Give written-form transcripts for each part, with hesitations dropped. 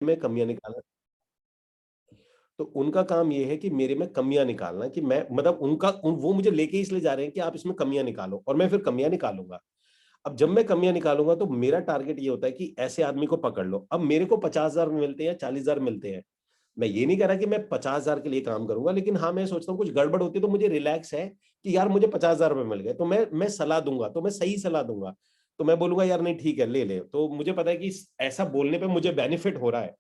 में कमियां निकालना। तो उनका काम ये है कि मेरे में कमियां निकालना, कि मैं मतलब वो मुझे लेके इसलिए जा रहे हैं कि आप इसमें कमियां निकालो, और मैं फिर कमियां निकालूंगा। अब जब मैं कमियां निकालूंगा तो मेरा टारगेट ये होता है कि ऐसे आदमी को पकड़ लो। अब मेरे को 50,000 मिलते हैं, 40,000 मिलते हैं, मैं ये नहीं कह रहा कि मैं 50,000 के लिए काम करूंगा, लेकिन हाँ मैं सोचता हूँ कुछ गड़बड़ होती है तो मुझे रिलैक्स है कि यार मुझे 50,000 रुपए मिल गए, तो मैं सलाह दूंगा, तो मैं सही सलाह दूंगा। तो मैं बोलूंगा यार नहीं ठीक है ले ले, तो मुझे पता है कि ऐसा बोलने पे मुझे बेनिफिट हो रहा है।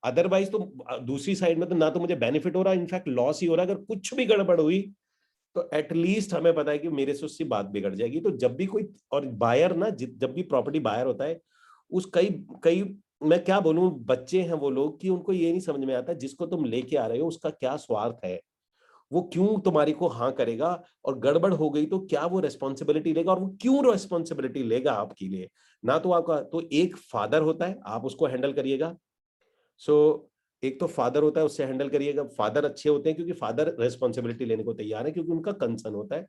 अदरवाइज तो दूसरी साइड में तो ना तो मुझे बेनिफिट हो रहा है, इनफैक्ट लॉस ही हो रहा है। अगर कुछ भी गड़बड़ हुई तो एटलीस्ट हमें पता है कि मेरे से उससे बात बिगड़ जाएगी। तो जब भी कोई और बायर ना, जब भी प्रॉपर्टी बायर होता है, उस कई कई मैं क्या बोलूं, बच्चे हैं वो लोग कि उनको ये नहीं समझ में आता जिसको तुम लेके आ रहे हो उसका क्या स्वार्थ है, वो क्यों तुम्हारी को हाँ करेगा, और गड़बड़ हो गई तो क्या वो रेस्पॉन्सिबिलिटी लेगा, और वो क्यों रेस्पॉन्सिबिलिटी लेगा आपके लिए। ना तो आपका तो एक फादर होता है, आप उसको हैंडल करिएगा। सो एक तो फादर होता है, उससे हैंडल करिएगा। फादर अच्छे होते हैं क्योंकि फादर रेस्पॉन्सिबिलिटी लेने को तैयार है, क्योंकि उनका कंसर्न होता है।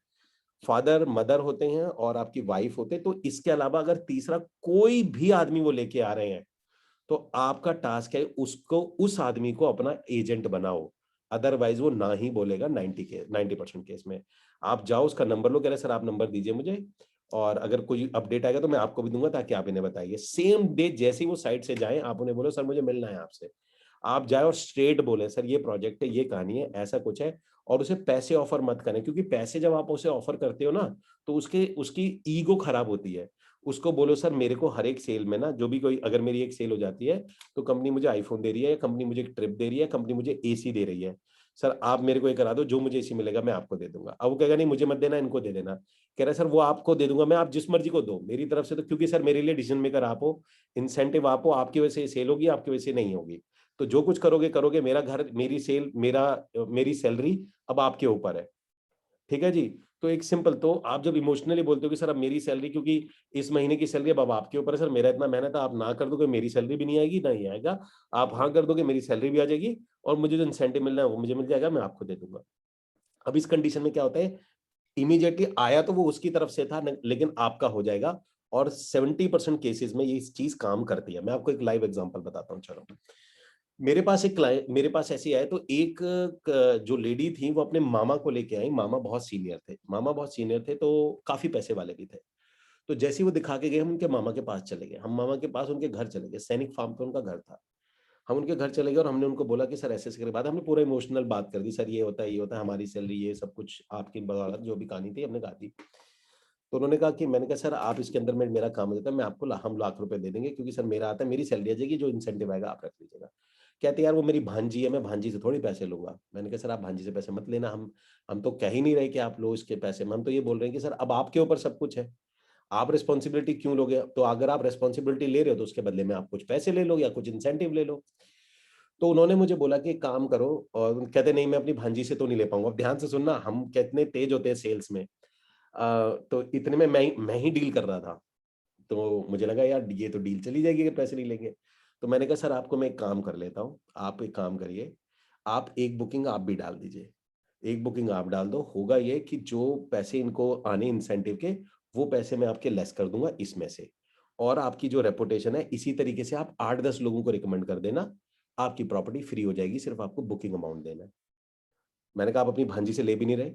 फादर मदर होते हैं और आपकी वाइफ होते हैं। तो इसके अलावा अगर तीसरा कोई भी आदमी वो लेके आ रहे हैं, तो आपका टास्क है उसको, उस आदमी को अपना एजेंट बनाओ। अदरवाइज वो ना ही बोलेगा। 90% केस में आप जाओ, उसका नंबर लो, कह रहे सर आप नंबर दीजिए मुझे, और अगर कोई अपडेट आएगा तो मैं आपको भी दूंगा, ताकि आप इन्हें बताइए। सेम डे जैसे ही वो साइट से जाएं, आप उन्हें बोलो सर मुझे मिलना है आपसे। आप जाए और स्ट्रेट बोले सर ये प्रोजेक्ट है, ये कहानी है, ऐसा कुछ है। और उसे पैसे ऑफर मत करें, क्योंकि पैसे जब आप उसे ऑफर करते हो ना, तो उसके उसकी ईगो खराब होती है। उसको बोलो सर मेरे को हर एक सेल में ना, जो भी कोई अगर मेरी एक सेल हो जाती है, तो कंपनी मुझे आईफोन दे रही है, या कंपनी मुझे एक ट्रिप दे रही है, कंपनी मुझे एसी दे रही है, सर आप मेरे को ये करा दो, जो मुझे एसी मिलेगा मैं आपको दे दूंगा। अब वो कहेगा नहीं मुझे मत देना, इनको दे देना। कह रहा है सर वो आपको दे दूंगा मैं, आप जिस मर्जी को दो मेरी तरफ से, तो क्योंकि सर मेरे लिए डिसीजन मेकर आप हो, इंसेंटिव आप हो, आपकी वजह से सेल होगी, आपकी वजह से नहीं होगी। तो जो कुछ करोगे करोगे, मेरा घर, मेरी सेल, मेरी सैलरी अब आपके ऊपर है। ठीक है जी। तो एक सिंपल, तो आप जब इमोशनली बोलते हो कि सर अब मेरी सैलरी, क्योंकि इस महीने की सैलरी अब आपके ऊपर है सर, मेरा इतना मेहनत है, आप ना कर दोगे मेरी सैलरी भी नहीं आएगी, ना ही आएगा। आप हाँ कर दोगे मेरी सैलरी भी आ जाएगी, और मुझे जो इंसेंटिव मिलना है वो मुझे मिल जाएगा, मैं आपको दे दूंगा। अब इस कंडीशन में क्या होता है, इमीडिएटली आया तो वो उसकी तरफ से था, लेकिन आपका हो जाएगा। और 70% केसेस में ये चीज काम करती है। मैं आपको एक लाइव एग्जांपल बताता हूँ, चलो। मेरे पास एक क्लाइंट, मेरे पास ऐसी आए, तो एक जो लेडी थी वो अपने मामा को लेके आई। मामा बहुत सीनियर थे, मामा बहुत सीनियर थे, तो काफी पैसे वाले भी थे। तो जैसे ही वो दिखा के गए, हम उनके मामा के पास चले गए, हम मामा के पास उनके घर चले गए, सैनिक फार्म पे उनका घर था। हम उनके घर चले गए और हमने उनको बोला कि सर ऐसे ऐसे के बाद हमने पूरा इमोशनल बात कर दी, सर ये होता है, ये होता है, हमारी सैलरी, ये सब कुछ आपकी बदौलत, जो भी कहानी थी हमने गा दी। तो उन्होंने कहा कि, मैंने कहा सर आप इसके अंदर में मेरा काम हो जाता है, मैं आपको हम लाख रुपए दे देंगे, क्योंकि सर मेरा आता है, मेरी सैलरी आ जाएगी, जो इंसेंटिव आएगा आप रख लीजिएगा। कहते यार वो मेरी भांजी है, मैं भांजी से थोड़ी पैसे लूंगा। मैंने कहा सर आप भांजी से पैसे मत लेना, हम तो कह ही नहीं रहे कि आप लो इसके पैसे, हम तो ये बोल रहे हैं कि सर अब आपके ऊपर सब कुछ है, आप रिस्पॉन्सिबिलिटी क्यों लोगे। तो अगर आप रिस्पॉन्सिबिलिटी ले रहे हो तो उसके बदले में आप कुछ पैसे ले लो या कुछ इंसेंटिव ले लो। तो उन्होंने मुझे बोला कि एक काम करो, और कहते नहीं मैं अपनी भांजी से तो नहीं ले पाऊंगा। अब ध्यान से सुनना, हम कितने तेज होते हैं सेल्स में। तो इतने में मैं ही डील कर रहा था। तो मुझे लगा यार ये तो डील चली जाएगी अगर पैसे नहीं लेंगे। तो मैंने कहा सर आपको मैं एक काम कर लेता हूँ, आप एक काम करिए, आप एक बुकिंग आप भी डाल दीजिए। एक बुकिंग आप डाल दो, होगा ये कि जो पैसे इनको आने इंसेंटिव के, वो पैसे मैं आपके लेस कर दूंगा इसमें से। और आपकी जो रेपुटेशन है, इसी तरीके से आप 8-10 लोगों को रिकमेंड कर देना, आपकी प्रॉपर्टी फ्री हो जाएगी, सिर्फ आपको बुकिंग अमाउंट देना है। मैंने कहा आप अपनी भांजी से ले भी नहीं रहे,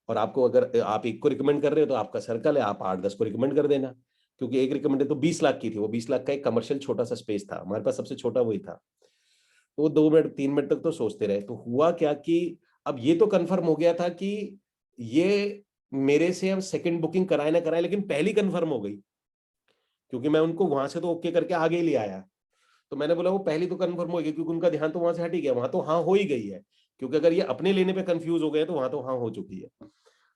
और आपको अगर आप एक को रिकमेंड कर रहे हो तो आपका सर्कल है, आप 8-10 को रिकमेंड कर देना। क्योंकि एक रिकमेंड तो 20 लाख की थी, वो 20 लाख का एक कमर्शियल छोटा सा स्पेस था, हमारे पास सबसे छोटा वही था। तो वो 2 मिनट 3 मिनट तक तो सोचते रहे। तो हुआ क्या कि अब ये तो कंफर्म हो गया था कि ये मेरे से अब सेकंड बुकिंग कराए ना कराए, लेकिन पहली कंफर्म हो गई, क्योंकि मैं उनको वहां से तो ओके करके आगे ही ले आया। तो मैंने बोला वो पहली तो कंफर्म हो गई, क्योंकि उनका ध्यान तो वहां से हट ही गया, वहां तो हाँ हो ही गई है। क्योंकि अगर ये अपने लेने पे कंफ्यूज हो गए तो वहां तो हाँ हो चुकी है।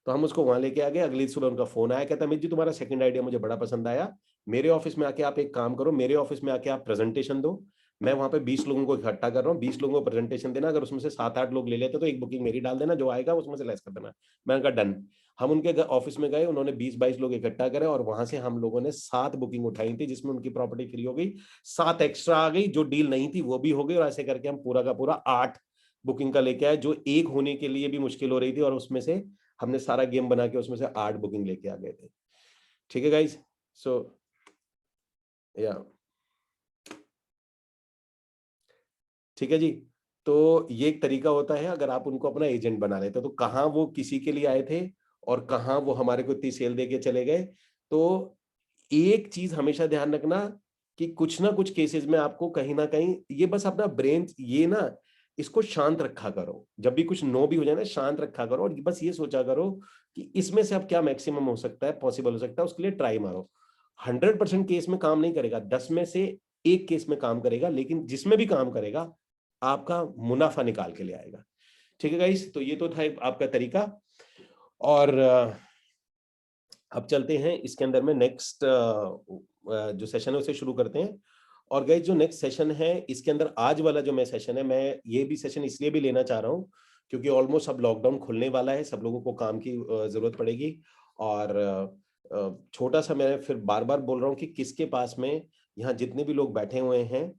तो हम उसको वहां लेके आ गए। अगली सुबह उनका फोन आया, कहता अमित जी तुम्हारा सेकंड आइडिया मुझे बड़ा पसंद आया, मेरे ऑफिस में आके आप एक काम करो, मेरे ऑफिस में आके आप प्रेजेंटेशन दो। मैं वहां पे 20 लोगों को इकट्ठा कर रहा हूँ, 20 लोगों को प्रेजेंटेशन देना, अगर उसमें से 7-8 लोग ले लेते तो एक बुकिंग मेरी डाल देना, जो आएगा उसमें से लेस कर देना। मैंने कहा डन। हम उनके ऑफिस में गए, उन्होंने 20-22 लोग इकट्ठा करे, और वहां से हम लोगों ने 7 बुकिंग उठाई थी, जिसमें उनकी प्रॉपर्टी फ्री हो गई। 7 एक्स्ट्रा आ गई, जो डील नहीं थी वो भी हो गई, और ऐसे करके हम पूरा का पूरा 8 बुकिंग का लेके आए, जो एक होने के लिए भी मुश्किल हो रही थी, और उसमें से हमने सारा गेम बना के उसमें से 8 बुकिंग लेके आ गए थे। ठीक है गाइस। सो या ठीक है जी। तो ये एक तरीका होता है अगर आप उनको अपना एजेंट बना लेते हो, तो कहाँ वो किसी के लिए आए थे और कहाँ वो हमारे को इतनी सेल देके चले गए। तो एक चीज हमेशा ध्यान रखना कि कुछ ना कुछ केसेस में आपको कहीं ना कहीं ये बस अपना ब्रेन ये ना इसको शांत रखा करो। जब भी कुछ नो भी हो जाए ना, शांत रखा करो और बस ये सोचा करो कि इसमें से अब क्या मैक्सिमम हो सकता है, पॉसिबल हो सकता है, उसके लिए ट्राई मारो। 100% केस में काम नहीं करेगा, 10 में से एक केस में काम करेगा, लेकिन जिसमें भी काम करेगा आपका मुनाफा निकाल के ले आएगा। ठीक है गाइस, तो ये तो था आपका तरीका। और अब चलते हैं इसके अंदर में नेक्स्ट जो सेशन है उसे शुरू करते हैं। और गाइस जो नेक्स्ट सेशन है इसके अंदर आज वाला जो मैं सेशन है, मैं ये भी सेशन इसलिए भी लेना चाह रहा हूँ क्योंकि ऑलमोस्ट अब लॉकडाउन खुलने वाला है, सब लोगों को काम की जरूरत पड़ेगी। और छोटा सा मैं फिर बार बार बोल रहा हूँ कि किसके पास में, यहाँ जितने भी लोग बैठे हुए हैं,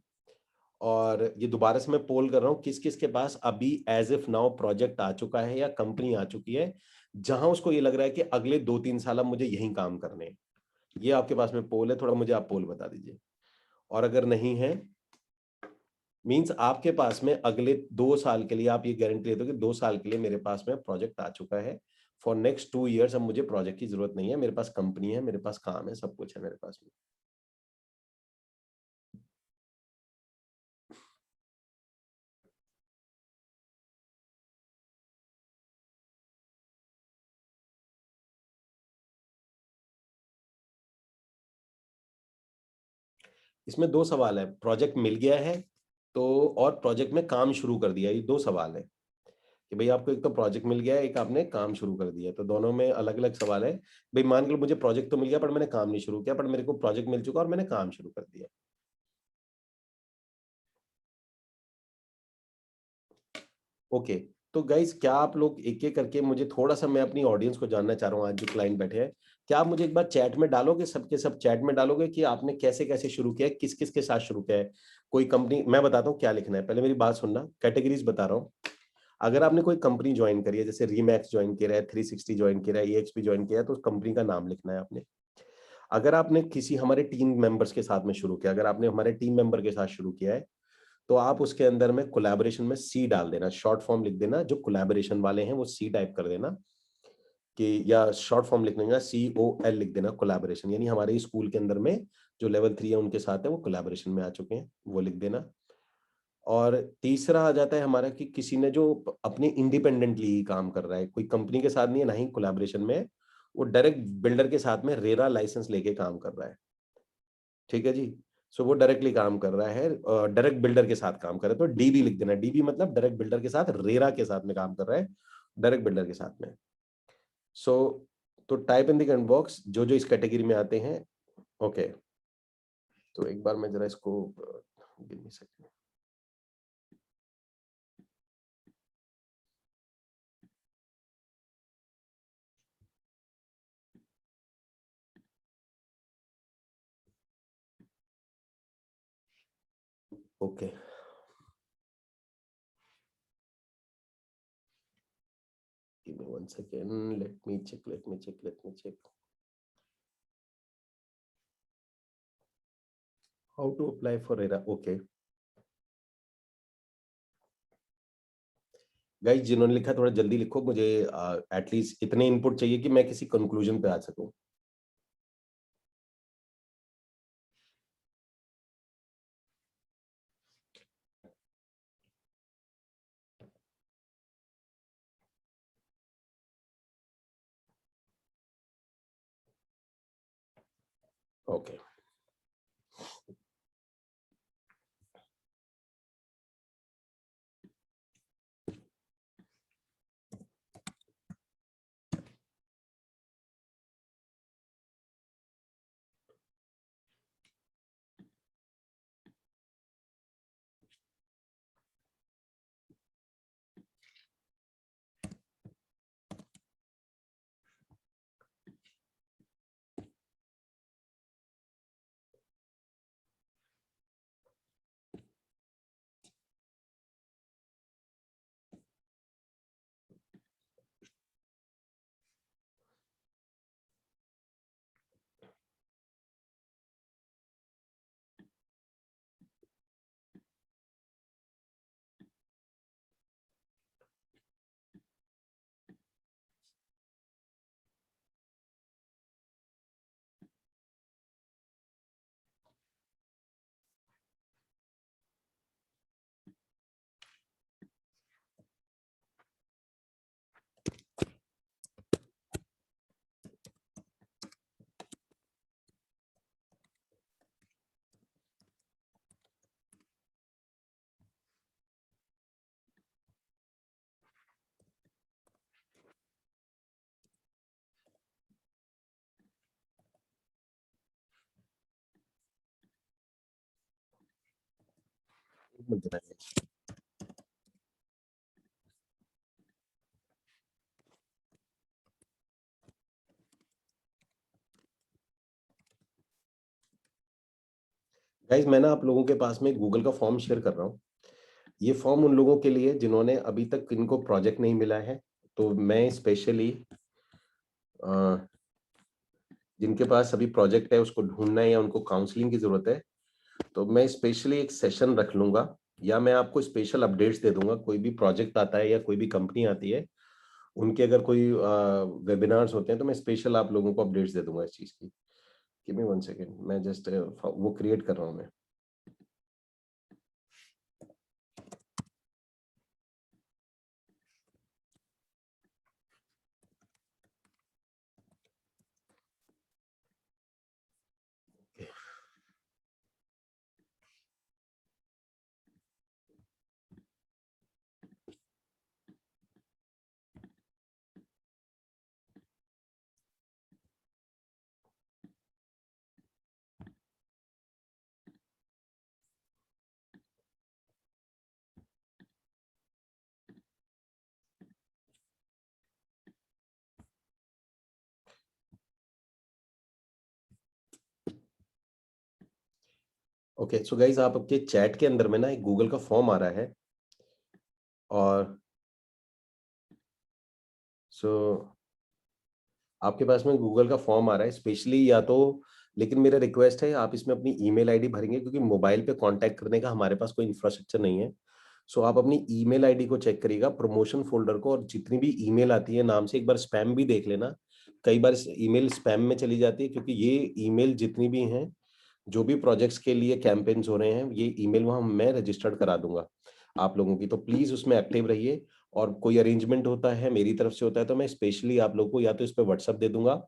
और ये दोबारा से मैं पोल कर रहा हूँ किस किस के पास अभी एज इफ नाउ प्रोजेक्ट आ चुका है या कंपनी आ चुकी है जहां उसको ये लग रहा है कि अगले 2-3 साल अब मुझे यही काम करने हैं। ये आपके पास में पोल है, थोड़ा मुझे आप पोल बता दीजिए। और अगर नहीं है, मींस आपके पास में अगले 2 साल के लिए आप ये गारंटी देते हो कि 2 साल के लिए मेरे पास में प्रोजेक्ट आ चुका है। फॉर नेक्स्ट 2 ईयर्स अब मुझे प्रोजेक्ट की जरूरत नहीं है, मेरे पास कंपनी है, मेरे पास काम है, सब कुछ है मेरे पास में। इसमें दो सवाल है, प्रोजेक्ट मिल गया है तो और प्रोजेक्ट में काम शुरू कर दिया, ये दो सवाल है कि भाई आपको एक तो प्रोजेक्ट मिल गया है, एक आपने काम शुरू कर दिया, तो दोनों में अलग अलग सवाल है। भाई मान के लो मुझे प्रोजेक्ट तो मिल गया पर मैंने काम नहीं शुरू किया, पर मेरे को प्रोजेक्ट मिल चुका और मैंने काम शुरू कर दिया। ओके। तो गाइज क्या आप लोग एक एक करके, मुझे थोड़ा सा मैं अपनी ऑडियंस को जानना चाह रहा हूँ, आज जो क्लाइंट बैठे हैं, क्या आप मुझे एक बार चैट में डालोगे, सबके सब चैट में डालोगे कि आपने कैसे कैसे शुरू किया है, किस किस के साथ शुरू किया है। कोई कंपनी, मैं बताता हूँ क्या लिखना है, पहले मेरी बात सुनना, कैटेगरीज बता रहा हूँ। अगर आपने कोई कंपनी ज्वाइन करी है, जैसे रीमैक्स ज्वाइन किया है, 360 ज्वाइन किया है, EXP ज्वाइन किया है, तो उस कंपनी का नाम लिखना है आपने। अगर आपने किसी हमारे टीम मेंबर्स के साथ में शुरू किया, अगर आपने हमारे टीम मेंबर के साथ शुरू किया है, तो आप उसके अंदर में कोलैबोरेशन में सी डाल देना, शॉर्ट फॉर्म लिख देना, जो कोलैबोरेशन वाले हैं वो सी टाइप कर देना कि, या शॉर्ट फॉर्म लिख देना COL लिख देना, कोलैबोरेशन, यानी हमारे स्कूल के अंदर में जो लेवल 3 है उनके साथ है वो कोलैबोरेशन में आ चुके हैं, वो लिख देना। और तीसरा आ जाता है हमारा कि किसी ने जो अपने इंडिपेंडेंटली ही काम कर रहा है, कोई कंपनी के साथ नहीं है, ना ही कोलैबोरेशन में है, वो डायरेक्ट बिल्डर के साथ में रेरा लाइसेंस लेके काम कर रहा है। ठीक है जी। सो वो डायरेक्टली काम कर रहा है, डायरेक्ट बिल्डर के साथ काम कर रहा है, तो DB लिख देना, DB मतलब डायरेक्ट बिल्डर के साथ, रेरा के साथ में काम कर रहा है, डायरेक्ट बिल्डर के साथ में। सो तो type in the comment box जो जो इस कैटेगरी में आते हैं। ओके। तो एक बार मैं जरा इसको give me a second। Okay, give me 1 second, let me check how to apply for RERA. Okay guys, जिन्होंने लिखा थोड़ा जल्दी लिखो, मुझे एटलीस्ट इतने इनपुट चाहिए कि मैं किसी कंक्लूजन पे आ सकूं। ओके। मत देना है। गाइस मैं ना आप लोगों के पास में गूगल का फॉर्म शेयर कर रहा हूँ। ये फॉर्म उन लोगों के लिए जिन्होंने अभी तक इनको प्रोजेक्ट नहीं मिला है। तो मैं स्पेशली जिनके पास अभी प्रोजेक्ट है उसको ढूंढना है या उनको काउंसलिंग की जरूरत है, तो मैं स्पेशली एक सेशन रख लूंगा या मैं आपको स्पेशल अपडेट्स दे दूंगा। कोई भी प्रोजेक्ट आता है या कोई भी कंपनी आती है, उनके अगर कोई वेबिनार्स होते हैं तो मैं स्पेशल आप लोगों को अपडेट्स दे दूंगा इस चीज की। गिव मी 1 सेकेंड, मैं जस्ट वो क्रिएट कर रहा हूँ मैं। ओके सो गाइज आप आपके चैट के अंदर में ना एक गूगल का फॉर्म आ रहा है और सो आपके पास में गूगल का फॉर्म आ रहा है स्पेशली या तो, लेकिन मेरा रिक्वेस्ट है आप इसमें अपनी ईमेल आईडी भरेंगे क्योंकि मोबाइल पे कांटेक्ट करने का हमारे पास कोई इंफ्रास्ट्रक्चर नहीं है। सो आप अपनी ईमेल आईडी को चेक करिएगा, प्रमोशन फोल्डर को, और जितनी भी ईमेल आती है नाम से एक बार स्पैम भी देख लेना। कई बार ईमेल स्पैम में चली जाती है क्योंकि ये ईमेल जितनी भी हैं, जो भी प्रोजेक्ट्स के लिए कैंपेन्स हो रहे हैं, ये ईमेल वहां मैं रजिस्टर्ड करा दूंगा आप लोगों की। तो प्लीज उसमें एक्टिव रहिए, और कोई अरेंजमेंट होता है मेरी तरफ से होता है तो मैं स्पेशली आप लोगों को या तो इस पे व्हाट्सएप दे दूंगा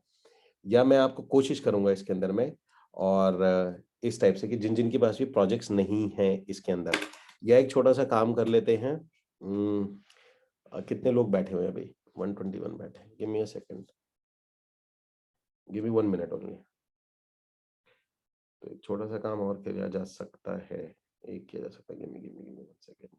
या मैं आपको कोशिश करूंगा इसके अंदर में। और इस टाइप से कि जिन जिन के पास भी प्रोजेक्ट्स नहीं हैं इसके अंदर, या एक छोटा सा काम कर लेते हैं। कितने लोग बैठे हुए हैं अभी? 121 बैठे। Give me a second, give me 1 minute only. तो एक छोटा सा काम और किया जा सकता है, एक किया जा सकता है। Give me 1 second.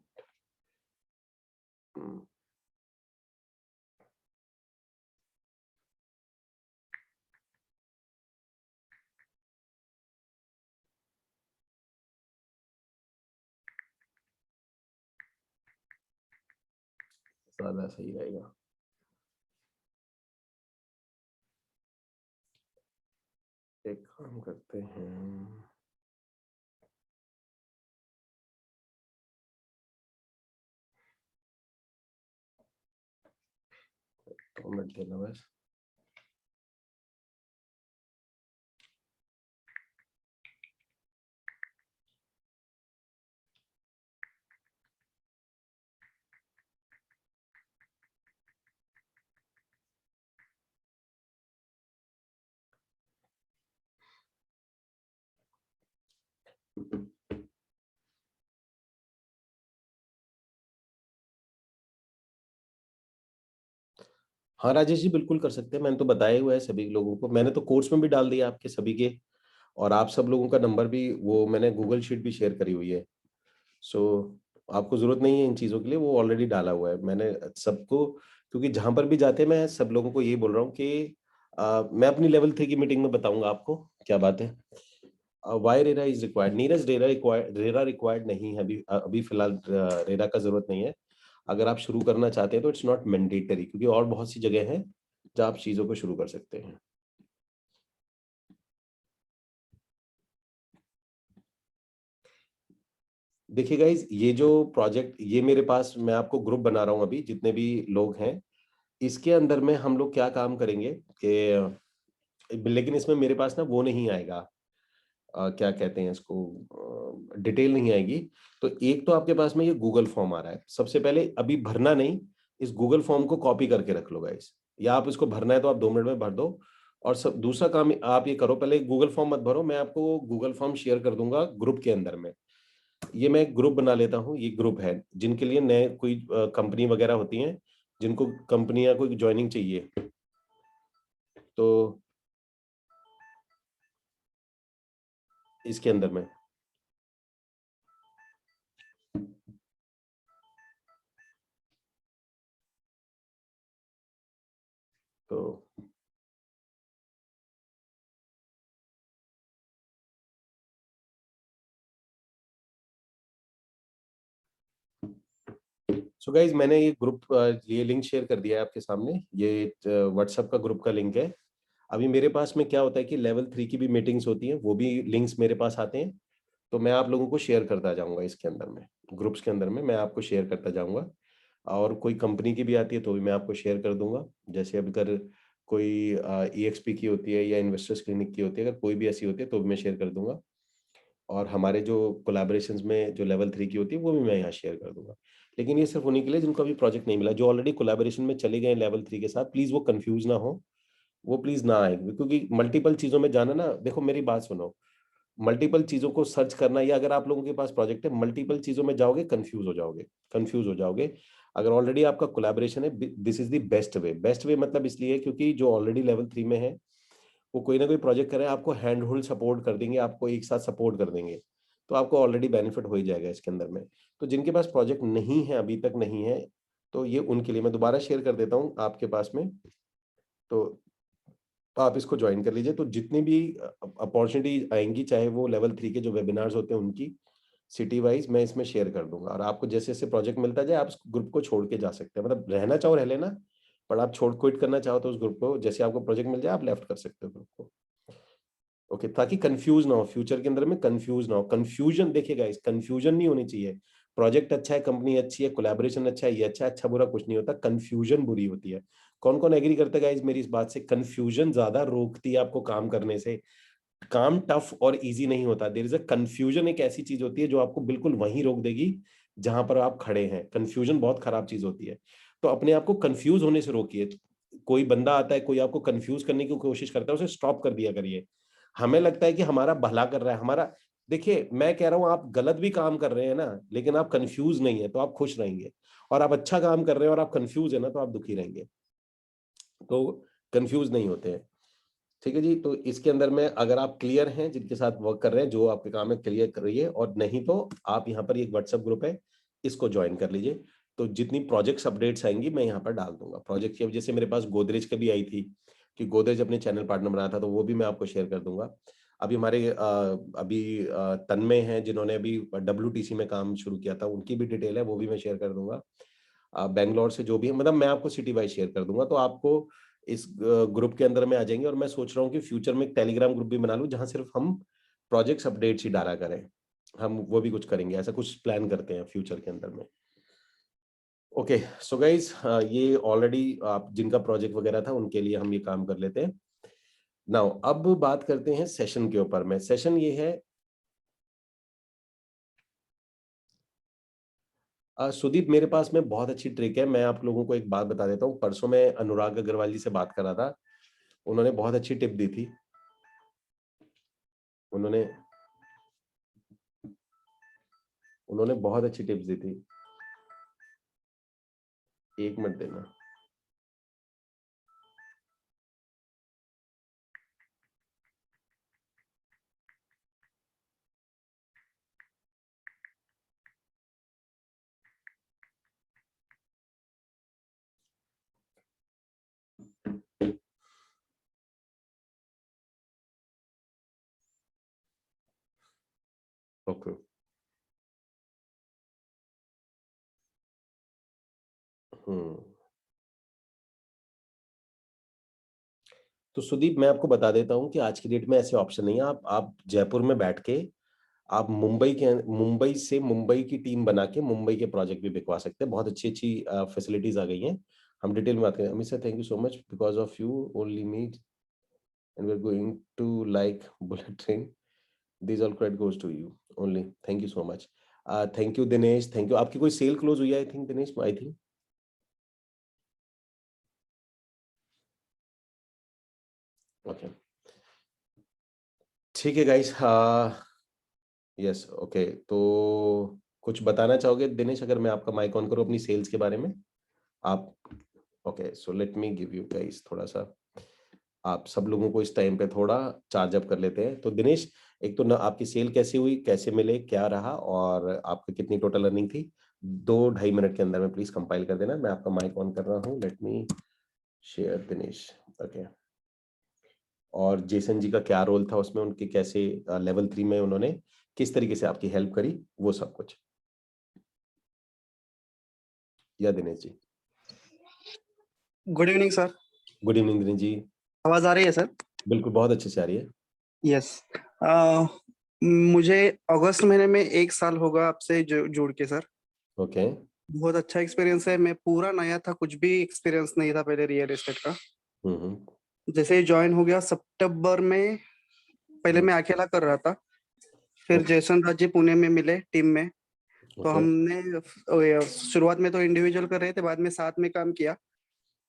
ज्यादा सही रहेगा। एक काम करते हैं, 2 मिनट देना बस। हाँ राजेश जी, बिल्कुल कर सकते हैं। मैंने तो बताया हुआ है सभी लोगों को, मैंने तो कोर्स में भी डाल दिया आपके सभी के, और आप सब लोगों का नंबर भी वो मैंने गूगल शीट भी शेयर करी हुई है। सो आपको जरूरत नहीं है इन चीजों के लिए, वो ऑलरेडी डाला हुआ है मैंने सबको। क्योंकि जहां पर भी जाते हैं मैं सब लोगों को यही बोल रहा हूँ कि मैं अपनी लेवल 3 की मीटिंग में बताऊंगा आपको क्या बात है। Why RERA is required, Neeraj RERA required नहीं है अभी, अभी फिलहाल रेरा का जरूरत नहीं है। अगर आप शुरू करना चाहते हैं तो इट्स नॉट मैंडेटरी, क्योंकि और बहुत सी जगह हैं जहाँ आप चीजों को शुरू कर सकते हैं। देखिए गाइज, ये जो प्रोजेक्ट, ये मेरे पास, मैं आपको ग्रुप बना रहा हूँ अभी, जितने भी लोग हैं इसके अंदर में हम लोग क्या काम करेंगे कि, लेकिन इसमें मेरे पास ना वो नहीं आएगा, क्या कहते हैं इसको, डिटेल नहीं आएगी। तो एक तो आपके पास में ये गूगल फॉर्म आ रहा है, सबसे पहले अभी भरना नहीं, इस गूगल फॉर्म को कॉपी करके रख लो गाइस, या आप इसको भरना है तो आप 2 मिनट में भर दो। और सब दूसरा काम आप ये करो, पहले गूगल फॉर्म मत भरो, मैं आपको गूगल फॉर्म शेयर कर दूंगा ग्रुप के अंदर में। ये मैं ग्रुप बना लेता हूँ, ये ग्रुप है जिनके लिए नए कोई कंपनी वगैरह होती हैं, जिनको कंपनी या कोई ज्वाइनिंग चाहिए, तो इसके अंदर में सो गाइज मैंने ये ग्रुप, ये लिंक शेयर कर दिया है आपके सामने, ये व्हाट्सएप का ग्रुप का लिंक है। अभी मेरे पास में क्या होता है कि लेवल 3 की भी मीटिंग्स होती हैं, वो भी लिंक्स मेरे पास आते हैं, तो मैं आप लोगों को शेयर करता जाऊंगा इसके अंदर में, ग्रुप्स के अंदर में मैं आपको शेयर करता जाऊंगा। और कोई कंपनी की भी आती है तो भी मैं आपको शेयर कर दूंगा। जैसे अब अगर कोई EXP की होती है या इन्वेस्टर्स क्लिनिक की होती है, अगर कोई भी ऐसी होती है तो भी मैं शेयर कर दूंगा। और हमारे जो कोलैबोरेशंस में जो लेवल 3 की होती है वो भी मैं यहाँ शेयर कर दूंगा। लेकिन ये सिर्फ उन्हीं के लिए जिनको अभी प्रोजेक्ट नहीं मिला, जो ऑलरेडी कोलैबोरेशन में चले गए लेवल 3 के साथ, प्लीज वो कंफ्यूज ना हो, वो प्लीज ना आए, क्योंकि मल्टीपल चीजों में जाना ना, देखो मेरी बात सुनो, मल्टीपल चीजों को सर्च करना, या अगर आप लोगों के पास प्रोजेक्ट है मल्टीपल चीजों में जाओगे कंफ्यूज हो जाओगे, कंफ्यूज हो जाओगे। अगर ऑलरेडी आपका कोलैबोरेशन है, this is the best way. Best way मतलब इसलिए क्योंकि जो ऑलरेडी लेवल 3 में है वो कोई ना कोई प्रोजेक्ट करे, आपको हैंड होल्ड सपोर्ट कर देंगे, आपको एक साथ सपोर्ट कर देंगे, तो आपको ऑलरेडी बेनिफिट हो ही जाएगा इसके अंदर में। तो जिनके पास प्रोजेक्ट नहीं है, अभी तक नहीं है, तो ये उनके लिए मैं दोबारा शेयर कर देता हूँ आपके पास में। तो आप इसको ज्वाइन कर लीजिए, तो जितनी भी अपॉर्चुनिटी आएंगी, चाहे वो लेवल 3 के जो वेबिनार्स होते हैं उनकी, सिटी वाइज मैं इसमें शेयर कर दूंगा। और आपको जैसे जैसे प्रोजेक्ट मिलता जाए आप ग्रुप को छोड़ के जा सकते हैं, मतलब रहना चाहो रह लेना, पर आप छोड़ क्विट करना चाहो तो उस ग्रुप को, जैसे आपको प्रोजेक्ट मिल जाए आप लेफ्ट कर सकते हो ग्रुप को। ओके, ताकि कंफ्यूज ना हो फ्यूचर के अंदर में, कंफ्यूज ना हो। कंफ्यूजन, देखिएगा इस कंफ्यूजन नहीं होनी चाहिए। प्रोजेक्ट अच्छा है, कंपनी अच्छी है, कोलैबोरेशन अच्छा है, ये अच्छा है, अच्छा बुरा कुछ नहीं होता, कंफ्यूजन बुरी होती है। कौन कौन एग्री करता है गाइस मेरी इस बात से? कंफ्यूजन ज्यादा रोकती है आपको काम करने से। काम टफ और इजी नहीं होता, देयर इज अ कंफ्यूजन, एक ऐसी चीज होती है जो आपको बिल्कुल वहीं रोक देगी जहां पर आप खड़े हैं। कंफ्यूजन बहुत खराब चीज होती है, तो अपने आप को कंफ्यूज होने से रोकिए। कोई बंदा आता है, कोई आपको कंफ्यूज करने की कोशिश करता है, उसे स्टॉप कर दिया करिए। हमें लगता है कि हमारा भला कर रहा है, हमारा, देखिए मैं कह रहा हूं आप गलत भी काम कर रहे हैं ना, लेकिन आप कंफ्यूज नहीं है तो आप खुश रहेंगे। और आप अच्छा काम कर रहे हैं और आप कंफ्यूज है ना, तो आप दुखी रहेंगे। तो कंफ्यूज नहीं होते हैं। ठीक है जी, तो इसके अंदर में अगर आप क्लियर हैं, जिनके साथ वर्क कर रहे हैं, जो आपके काम है क्लियर करिए, और नहीं तो आप यहाँ पर एक व्हाट्सएप ग्रुप है, इसको ज्वाइन कर लीजिए। तो जितनी प्रोजेक्ट्स अपडेट्स आएंगी मैं यहाँ पर डाल दूंगा। प्रोजेक्ट की वजह से मेरे पास गोदरेज का भी आई थी, कि गोदरेज अपने चैनल पार्टनर बनाया था, तो वो भी मैं आपको शेयर कर दूंगा। अभी हमारे तन्मय हैं जिन्होंने अभी WTC में काम शुरू किया था, उनकी भी डिटेल है, वो भी मैं शेयर कर दूंगा। बैंगलोर से जो भी है, मतलब मैं आपको सिटी वाइज शेयर कर दूंगा, तो आपको इस ग्रुप के अंदर में आ जाएंगे। और मैं सोच रहा हूँ कि फ्यूचर में एक टेलीग्राम ग्रुप भी बना लूं, जहां सिर्फ हम प्रोजेक्ट्स अपडेट्स ही डाला करें। हम वो भी कुछ करेंगे, ऐसा कुछ प्लान करते हैं फ्यूचर के अंदर में। ओके, सो गाइज ये ऑलरेडी आप जिनका प्रोजेक्ट वगैरह था उनके लिए हम ये काम कर लेते हैं। नाउ अब बात करते हैं सेशन के ऊपर में। सेशन ये है, सुदीप मेरे पास में बहुत अच्छी ट्रिक है, मैं आप लोगों को एक बात बता देता हूँ। परसों मैं अनुराग अग्रवाल जी से बात कर रहा था, उन्होंने बहुत अच्छी टिप दी थी। उन्होंने उन्होंने बहुत अच्छी टिप्स दी थी। एक मिनट देना। ओके। हम्म। तो सुदीप मैं आपको बता देता हूँ कि आज की डेट में ऐसे ऑप्शन नहीं है। आप जयपुर में बैठ के आप मुंबई से मुंबई की टीम बना के मुंबई के प्रोजेक्ट भी बिकवा सकते हैं। बहुत अच्छी अच्छी फैसिलिटीज आ गई हैं। हम डिटेल में बात करें। Amit sir thank you so much, because of you only meet and we are going to like bullet train, this all credit goes to you only, thank you so much. Thank you Dinesh, thank you. आपकी कोई sale close हुई है I think Dinesh, I think. Okay, ठीक है guys. Yes, okay. तो कुछ बताना चाहोगे दिनेश, अगर मैं आपका माइक ऑन करूं अपनी सेल्स के बारे में? आप, okay, so let me give you guys थोड़ा सा, आप सब लोगों को इस टाइम पे थोड़ा चार्ज अप कर लेते हैं। तो दिनेश, एक तो ना आपकी सेल कैसी हुई, कैसे मिले, क्या रहा, और आपकी कितनी टोटल अर्निंग थी, 2-2.5 मिनट के अंदर में प्लीज कंपाइल कर देना। मैं आपका माइक ऑन कर रहा हूँ, let me share Dinesh. Okay. और जेसन जी का क्या रोल था उसमें, उनके कैसे लेवल 3 में उन्होंने किस तरीके से आपकी हेल्प करी, वो सब कुछ। या Dinesh ji? Good evening sir. Good evening Dinesh ji. आवाज आ रही है सर? बिल्कुल, बहुत अच्छे से आ रही है। यस। मुझे अगस्त महीने में 1 साल होगा आपसे जुड़ के सर। ओके। बहुत अच्छा एक्सपीरियंस है। मैं पूरा नया था, कुछ भी एक्सपीरियंस नहीं था पहले रियल एस्टेट का। हम्म। जैसे ही ज्वाइन हो गया सितंबर में, पहले हम्म, मैं अकेला कर रहा था। फिर ओके। जैसन राज जी पुणे में मिले टीम में। तो ओके। हमने शुरुआत में तो इंडिविजुअल कर रहे थे, बाद में साथ में काम किया।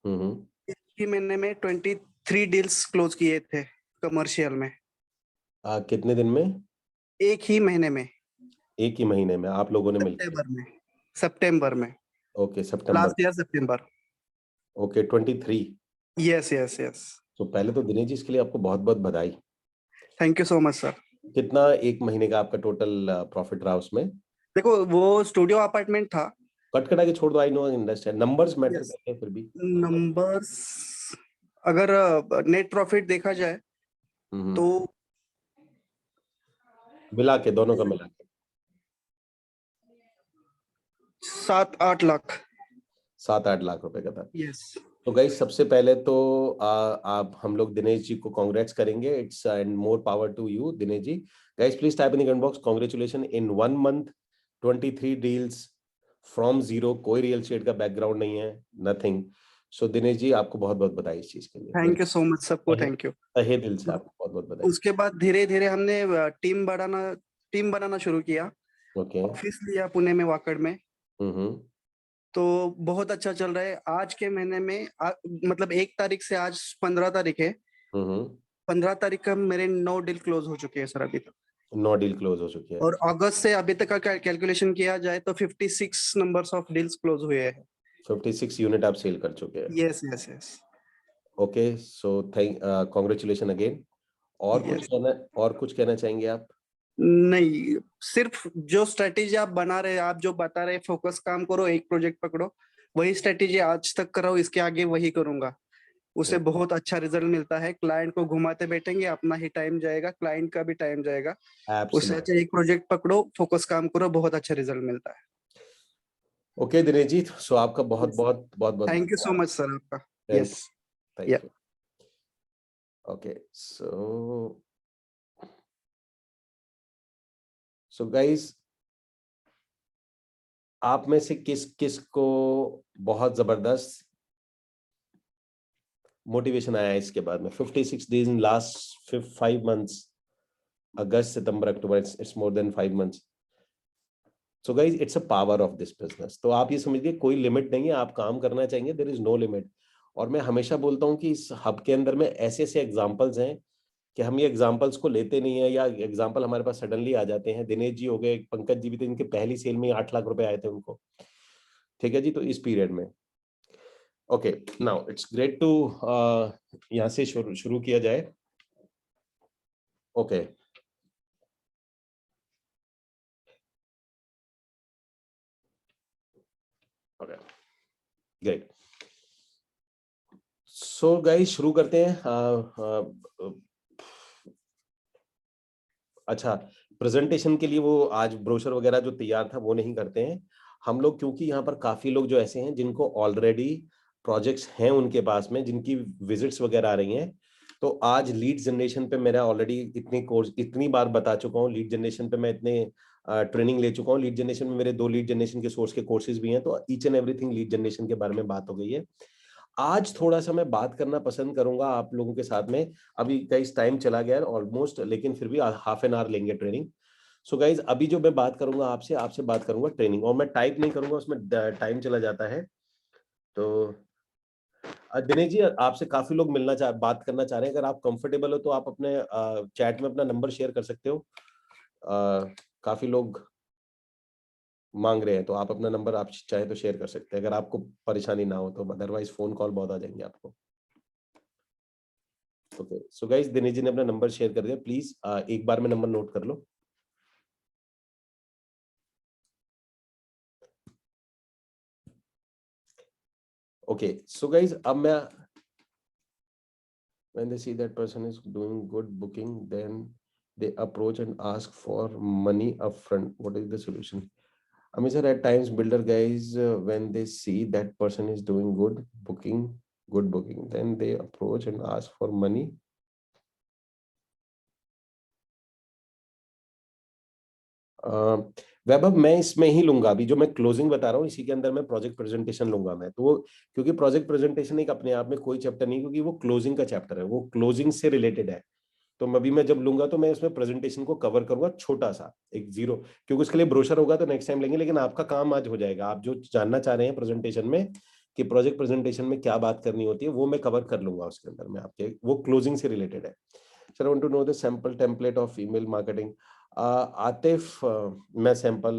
हम्म। एक ही महीने में 23 डील्स क्लोज किए थे कमर्शियल में। कितने दिन में? एक ही महीने में। एक ही महीने में आप लोगों ने मिलकर? सितंबर में। सितंबर में। ओके, सितंबर। लास्ट ईयर सितंबर। ओके, 23। Yes yes yes. तो पहले तो दिनेश जी इसके लिए आपको बहुत बहुत बधाई। Thank you so much sir. कितना एक महीने का आपका टोटल प्रॉफिट रहा उसमें? देखो, वो स्टूडियो अपार्टमेंट था। कट कटा के छोड़ दो, I know industry, numbers matter yes. करते हैं फिर भी। नंबर्स, अगर नेट प्रॉफिट देखा जाए हम्म। तो मिला के, दोनों का मिला के 7-8 लाख। 7-8 लाख रुपए का था। यस। तो गाइस, सबसे पहले तो आप हम लोग दिनेश जी को कांग्रेट्स करेंगे। It's and more power to you Dinesh ji. Guys please type in the comment box congratulation in 1 month 23 deals from zero. कोई रियल एस्टेट का बैकग्राउंड नहीं है, नथिंग। सो दिनेश जी, आपको बहुत बहुत बधाई इस चीज के लिए। थैंक यू सो मच, सबको तहे थैंक यू। तहे दिल से आपको बहुत बहुत बधाई। उसके बाद धीरे धीरे हमने टीम बनाना शुरू किया। ओके। ऑफिस लिया पुणे में, वाकड़ में। हम्म। तो बहुत अच्छा चल रहा है। आज के महीने में मतलब 1 तारीख से आज 15 तारीख है। हम्म। 15 तारीख का मेरे 9 डील क्लोज हो चुके हैं सर अभी तक। 9 डील क्लोज हो चुकी है। और अगस्त से अभी तक का कैलकुलेशन किया जाए तो 56 नंबर्स ऑफ डील्स क्लोज हुए हैं। 56 यूनिट आप सेल कर चुके हैं। Yes yes yes. Okay, so thank congratulation again. Yes. और कुछ कहना चाहेंगे आप? नहीं, सिर्फ जो स्ट्रेटेजी आप बना रहे, आप जो बता रहे, फोकस काम करो, एक प्रोजेक्ट पकड़ो, वही स्ट्रेटेजी आज तक कर रहा हूँ, इसके आगे वही करूंगा। उसे बहुत अच्छा रिजल्ट मिलता है। क्लाइंट को घुमाते बैठेंगे, अपना ही टाइम जाएगा, क्लाइंट का भी टाइम जाएगा। उससे अच्छा एब्सोल्युटली। एक प्रोजेक्ट पकड़ो, फोकस काम करो, बहुत अच्छा रिजल्ट मिलता है। ओके दिनेश जी, सो आपका बहुत यस। बहुत बहुत बहुत थैंक यू सो धन्यवाद। मच सर आपका। Thank yes. Yeah. Thank you. Okay, so so guys, आप में से किस किस को बहुत जबरदस्त मोटिवेशन आया है इसके बाद में? 56 days in last 5 months, August September October, it's more than 5 months. So guys, it's a power of this business. तो आप ये समझिए, कोई लिमिट नहीं है, आप काम करना चाहेंगे, देयर इज नो लिमिट। और मैं हमेशा बोलता हूँ कि इस हब के अंदर में ऐसे ऐसे एग्जांपल्स हैं कि हम ये एग्जांपल्स को लेते नहीं है, या एग्जांपल हमारे पास सडनली आ जाते हैं। दिनेश जी हो गए, पंकज जी भी थे, इनके पहली सेल में 8 लाख रुपए आए थे उनको। ठीक है जी, तो इस पीरियड में। Okay, now it's great to यहाँ से शुरू शुरू किया जाए। Okay. Okay, great. So guys, शुरू करते हैं। अच्छा, प्रेजेंटेशन के लिए वो आज ब्रोशर वगैरह जो तैयार था वो नहीं करते हैं हम लोग, क्योंकि यहाँ पर काफी लोग जो ऐसे हैं जिनको ऑलरेडी प्रोजेक्ट्स हैं उनके पास में, जिनकी विजिट्स वगैरह आ रही हैं। तो आज लीड जनरेशन पे मेरा ऑलरेडी इतनी बार बता चुका हूँ। लीड जनरेशन पे मैं इतने ट्रेनिंग ले चुका हूँ। लीड जनरेशन में मेरे 2 लीड जनरेशन के सोर्स के कोर्सेज भी हैं, तो each and everything lead generation के बारे में बात हो गई है। आज थोड़ा सा मैं बात करना पसंद करूंगा आप लोगों के साथ में। अभी कई टाइम चला गया है ऑलमोस्ट, लेकिन फिर भी हाफ एन आवर लेंगे ट्रेनिंग। सो गाइज, अभी जो मैं बात करूंगा आपसे आपसे बात करूंगा ट्रेनिंग, और मैं टाइप नहीं करूंगा, उसमें टाइम चला जाता है। तो दिनेश जी, आपसे काफी लोग बात करना चाह रहे हैं। अगर आप कंफर्टेबल हो तो आप अपने चैट में अपना नंबर शेयर कर सकते हो। काफी लोग मांग रहे हैं, तो आप अपना नंबर आप चाहे तो शेयर कर सकते हैं, अगर आपको परेशानी ना हो तो। अदरवाइज फोन कॉल बहुत आ जाएंगे आपको। Okay, so guys, Dinesh ji ने अपना नंबर शेयर कर दिया। प्लीज एक बार में नंबर नोट कर लो। ओके, सो गाइस, अब मैं when they see that person is doing good booking, then they approach and ask for money upfront. What is the solution? Amisha, at times builder guys, when they see that person is doing good booking, then they approach and ask for money. वैभव, मैं इसमें ही लूंगा, अभी जो मैं closing बता रहा हूँ इसी के अंदर मैं प्रोजेक्ट प्रेजेंटेशन लूंगा मैं, तो वो क्योंकि प्रोजेक्ट प्रेजेंटेशन एक अपने आप में कोई चैप्टर नहीं, क्योंकि वो क्लोजिंग का चैप्टर है, वो क्लोजिंग से रिलेटेड है। तो अभी मैं जब लूंगा तो मैं इसमें प्रेजेंटेशन को कवर करूंगा, छोटा सा एक जीरो, क्योंकि उसके लिए ब्रोशर होगा तो नेक्स्ट टाइम लेंगे, लेकिन आपका काम आज हो जाएगा। आप जो जानना चाह रहे हैं प्रेजेंटेशन में कि प्रोजेक्ट प्रेजेंटेशन में क्या बात करनी होती है, वो मैं कवर कर लूंगा उसके अंदर में आपके, वो क्लोजिंग से रिलेटेड है। Sir, I want to know the sample template of email marketing. Atif, मैं सैंपल,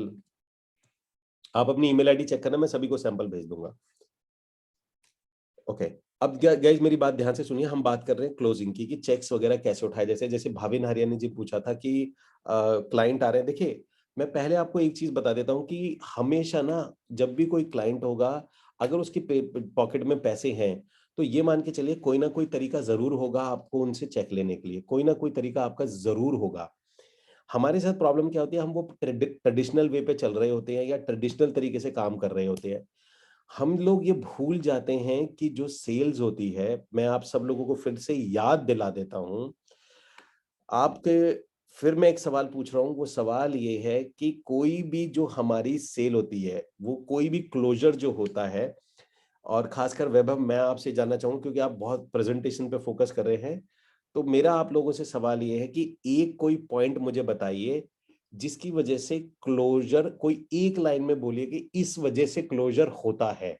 आप अपनी ईमेल आईडी चेक करना, मैं सभी को सैंपल भेज दूंगा। ओके, अब गाइस मेरी बात ध्यान से सुनिए, हम बात कर रहे हैं क्लोजिंग की कि चेक्स वगैरह कैसे उठाए। जैसे जैसे भाविन हरियाणा जी पूछा था कि क्लाइंट आ रहे हैं। देखिए, मैं पहले आपको एक चीज बता देता हूं कि हमेशा ना, जब भी कोई क्लाइंट होगा, अगर उसकी पॉकेट में पैसे हैं, तो ये मान के चलिए कोई ना कोई तरीका जरूर होगा आपको उनसे चेक लेने के लिए, कोई ना कोई तरीका आपका जरूर होगा। हमारे साथ प्रॉब्लम क्या होती है, हम वो ट्रेडिशनल वे पे चल रहे होते हैं या ट्रेडिशनल तरीके से काम कर रहे होते हैं। हम लोग ये भूल जाते हैं कि जो सेल्स होती है, मैं आप सब लोगों को फिर से याद दिला देता हूं आपके, फिर मैं एक सवाल पूछ रहा हूं, वो सवाल ये है कि कोई भी जो हमारी सेल होती है, वो कोई भी क्लोजर जो होता है, और खासकर वैभव मैं आपसे जानना चाहूंगा क्योंकि आप बहुत प्रेजेंटेशन पे फोकस कर रहे हैं, तो मेरा आप लोगों से सवाल ये है कि एक कोई पॉइंट मुझे बताइए जिसकी वजह से क्लोजर, कोई एक लाइन में बोलिए कि इस वजह से क्लोजर होता है,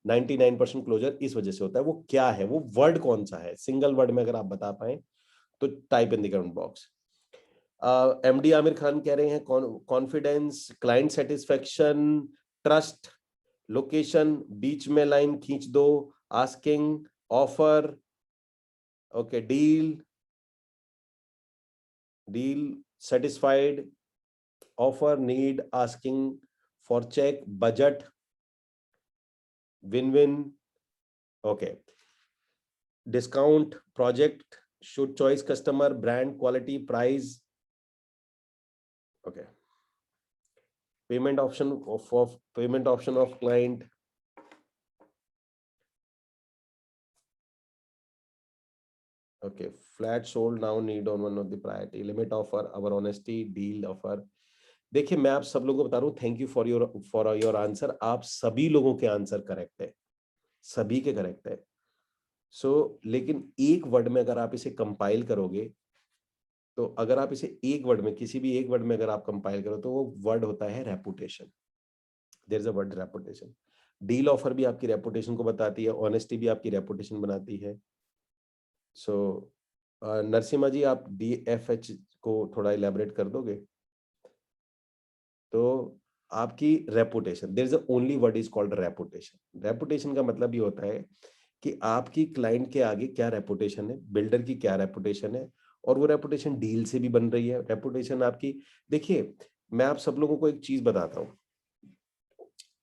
99% क्लोजर इस वजह से होता है, वो क्या है, वो वर्ड कौन सा है, सिंगल वर्ड में अगर आप बता पाए तो type in the comment box. MD Aamir Khan कह रहे हैं confidence, client satisfaction, trust, location, बीच में लाइन खींच दो, asking, offer, okay, deal, satisfied, offer, need, asking for check, budget, win win, okay, discount, project, should choice customer, brand, quality, price, okay, payment option of client, okay, flat sold now need on one of the priority, limit offer, our honesty, deal offer। देखिए, मैं आप सब लोगों को बता रहा हूँ, thank you for your answer, आप सभी लोगों के आंसर करेक्ट है, सभी के करेक्ट है। लेकिन एक वर्ड में अगर आप इसे कंपाइल करोगे, तो अगर आप इसे एक वर्ड में, किसी भी एक वर्ड में अगर आप कंपाइल करो, तो वो वर्ड होता है reputation. There is a word reputation. Deal offer भी आपकी रेपुटेशन को बताती है, ऑनेस्टी भी आपकी रेपुटेशन बनाती है। सो नरसिम्हा जी, आप DFH को थोड़ा इलेबोरेट कर दोगे? तो आपकी reputation, there is only word is called reputation. Reputation का मतलब ये होता है कि आपकी क्लाइंट के आगे क्या रेपुटेशन है, बिल्डर की क्या रेपुटेशन है, और वो रेपुटेशन डील से भी बन रही है, रेपुटेशन आपकी। देखिए, मैं आप सब लोगों को एक चीज बताता हूँ,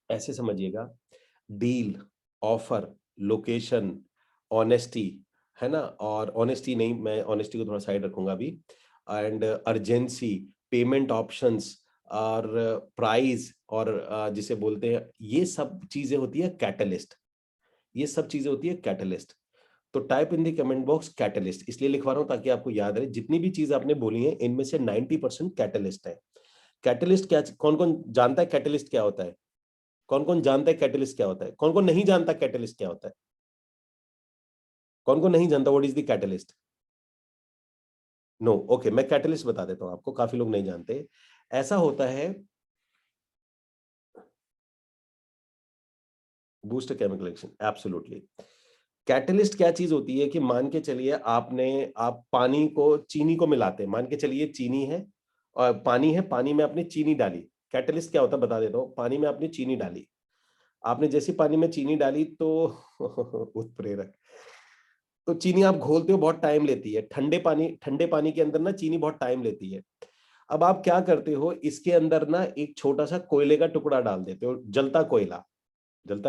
ऐसे समझिएगा, डील, ऑफर, लोकेशन, ऑनेस्टी, है ना, और ऑनेस्टी नहीं, मैं ऑनेस्टी को थोड़ा साइड रखूंगा अभी, एंड अर्जेंसी, पेमेंट ऑप्शंस, और प्राइस, और जिसे बोलते हैं, ये सब चीजें होती है कैटलिस्ट, ये सब चीजें होती है कैटलिस्ट। तो type in the comment box catalyst, इसलिए लिखवा रहा हूं ताकि आपको याद रहे, जितनी भी चीज आपने बोली है इनमें से 90% कैटलिस्ट है। कैटलिस्ट क्या, कौन कौन जानता है कैटलिस्ट क्या होता है? कौन कौन जानता है कैटलिस्ट क्या होता है? कौन कौन नहीं जानता कैटलिस्ट क्या होता है? कौन कौन नहीं जानता what is the catalyst? No, okay, मैं कैटलिस्ट बता देता हूं आपको, काफी लोग नहीं जानते। ऐसा होता है, boost chemical action, absolutely. Catalyst क्या चीज होती है कि मान के चलिए आप पानी को चीनी को मिलाते हैं, मान के चलिए चीनी है और पानी है, पानी में आपने चीनी डाली। कैटलिस्ट क्या होता है बता देता हूं, पानी में आपने चीनी डाली, आपने जैसे पानी में चीनी डाली तो उत्प्रेरक, तो चीनी आप घोलते हो, बहुत टाइम लेती है, ठंडे पानी के अंदर ना चीनी बहुत टाइम लेती है। अब आप क्या करते हो, इसके अंदर ना एक छोटा सा कोयले का टुकड़ा डाल देते हो, जलता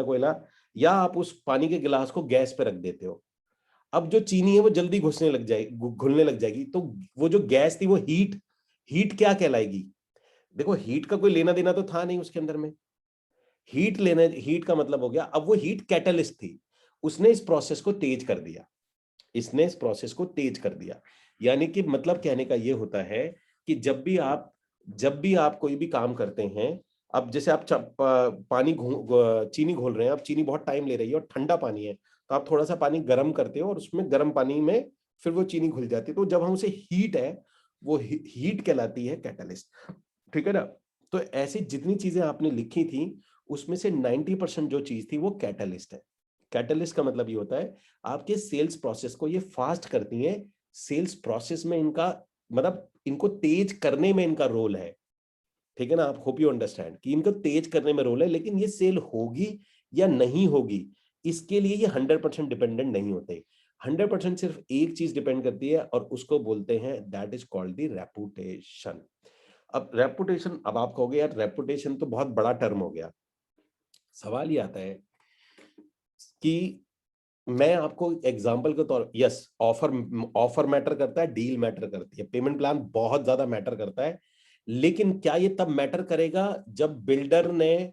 कोयला, या आप उस पानी के गिलास को गैस पे रख देते हो। अब जो चीनी है वो जल्दी घुलने लग जाएगी, तो वो जो गैस थी वो हीट हीट क्या कहलाएगी? देखो हीट का कोई लेना देना तो था नहीं उसके अंदर में। हीट का मतलब हो गया, अब वो हीट कैटलिस्ट थी, उसने इस प्रोसेस को तेज कर दिया, इसने इस प्रोसेस को तेज कर दिया। यानी कि मतलब कहने का ये होता है कि जब भी आप कोई भी काम करते हैं, अब जैसे आप चीनी घोल रहे हैं, अब चीनी बहुत टाइम ले रही है और ठंडा पानी है, तो आप थोड़ा सा पानी गर्म करते हो और उसमें गर्म पानी में फिर वो चीनी घुल जाती है, तो जब हम उसे हीट है, वो हीट कहलाती है कैटलिस्ट। ठीक है ना? तो ऐसी जितनी चीजें आपने लिखी थी, उसमें से 90% जो चीज थी वो कैटलिस्ट है। कैटलिस्ट का मतलब ये होता है आपके सेल्स प्रोसेस को ये फास्ट करती है, सेल्स प्रोसेस में इनका मतलब इनको तेज करने में इनका रोल है। ठीक है ना? आप होप यू अंडरस्टैंड कि इनको तेज करने में रोल है, लेकिन ये सेल होगी या नहीं होगी, इसके लिए ये 100% डिपेंडेंट नहीं होते। 100% सिर्फ एक चीज डिपेंड करती है और उसको बोलते हैं that is called the reputation. अब रेपुटेशन, अब आप कहोगे यार रेपुटेशन तो बहुत बड़ा टर्म हो गया। सवाल ये आता है कि मैं आपको एग्जांपल के तौर, यस, ऑफर ऑफर मैटर करता है, डील मैटर करती है, पेमेंट प्लान बहुत ज्यादा मैटर करता है, लेकिन क्या ये तब मैटर करेगा जब बिल्डर ने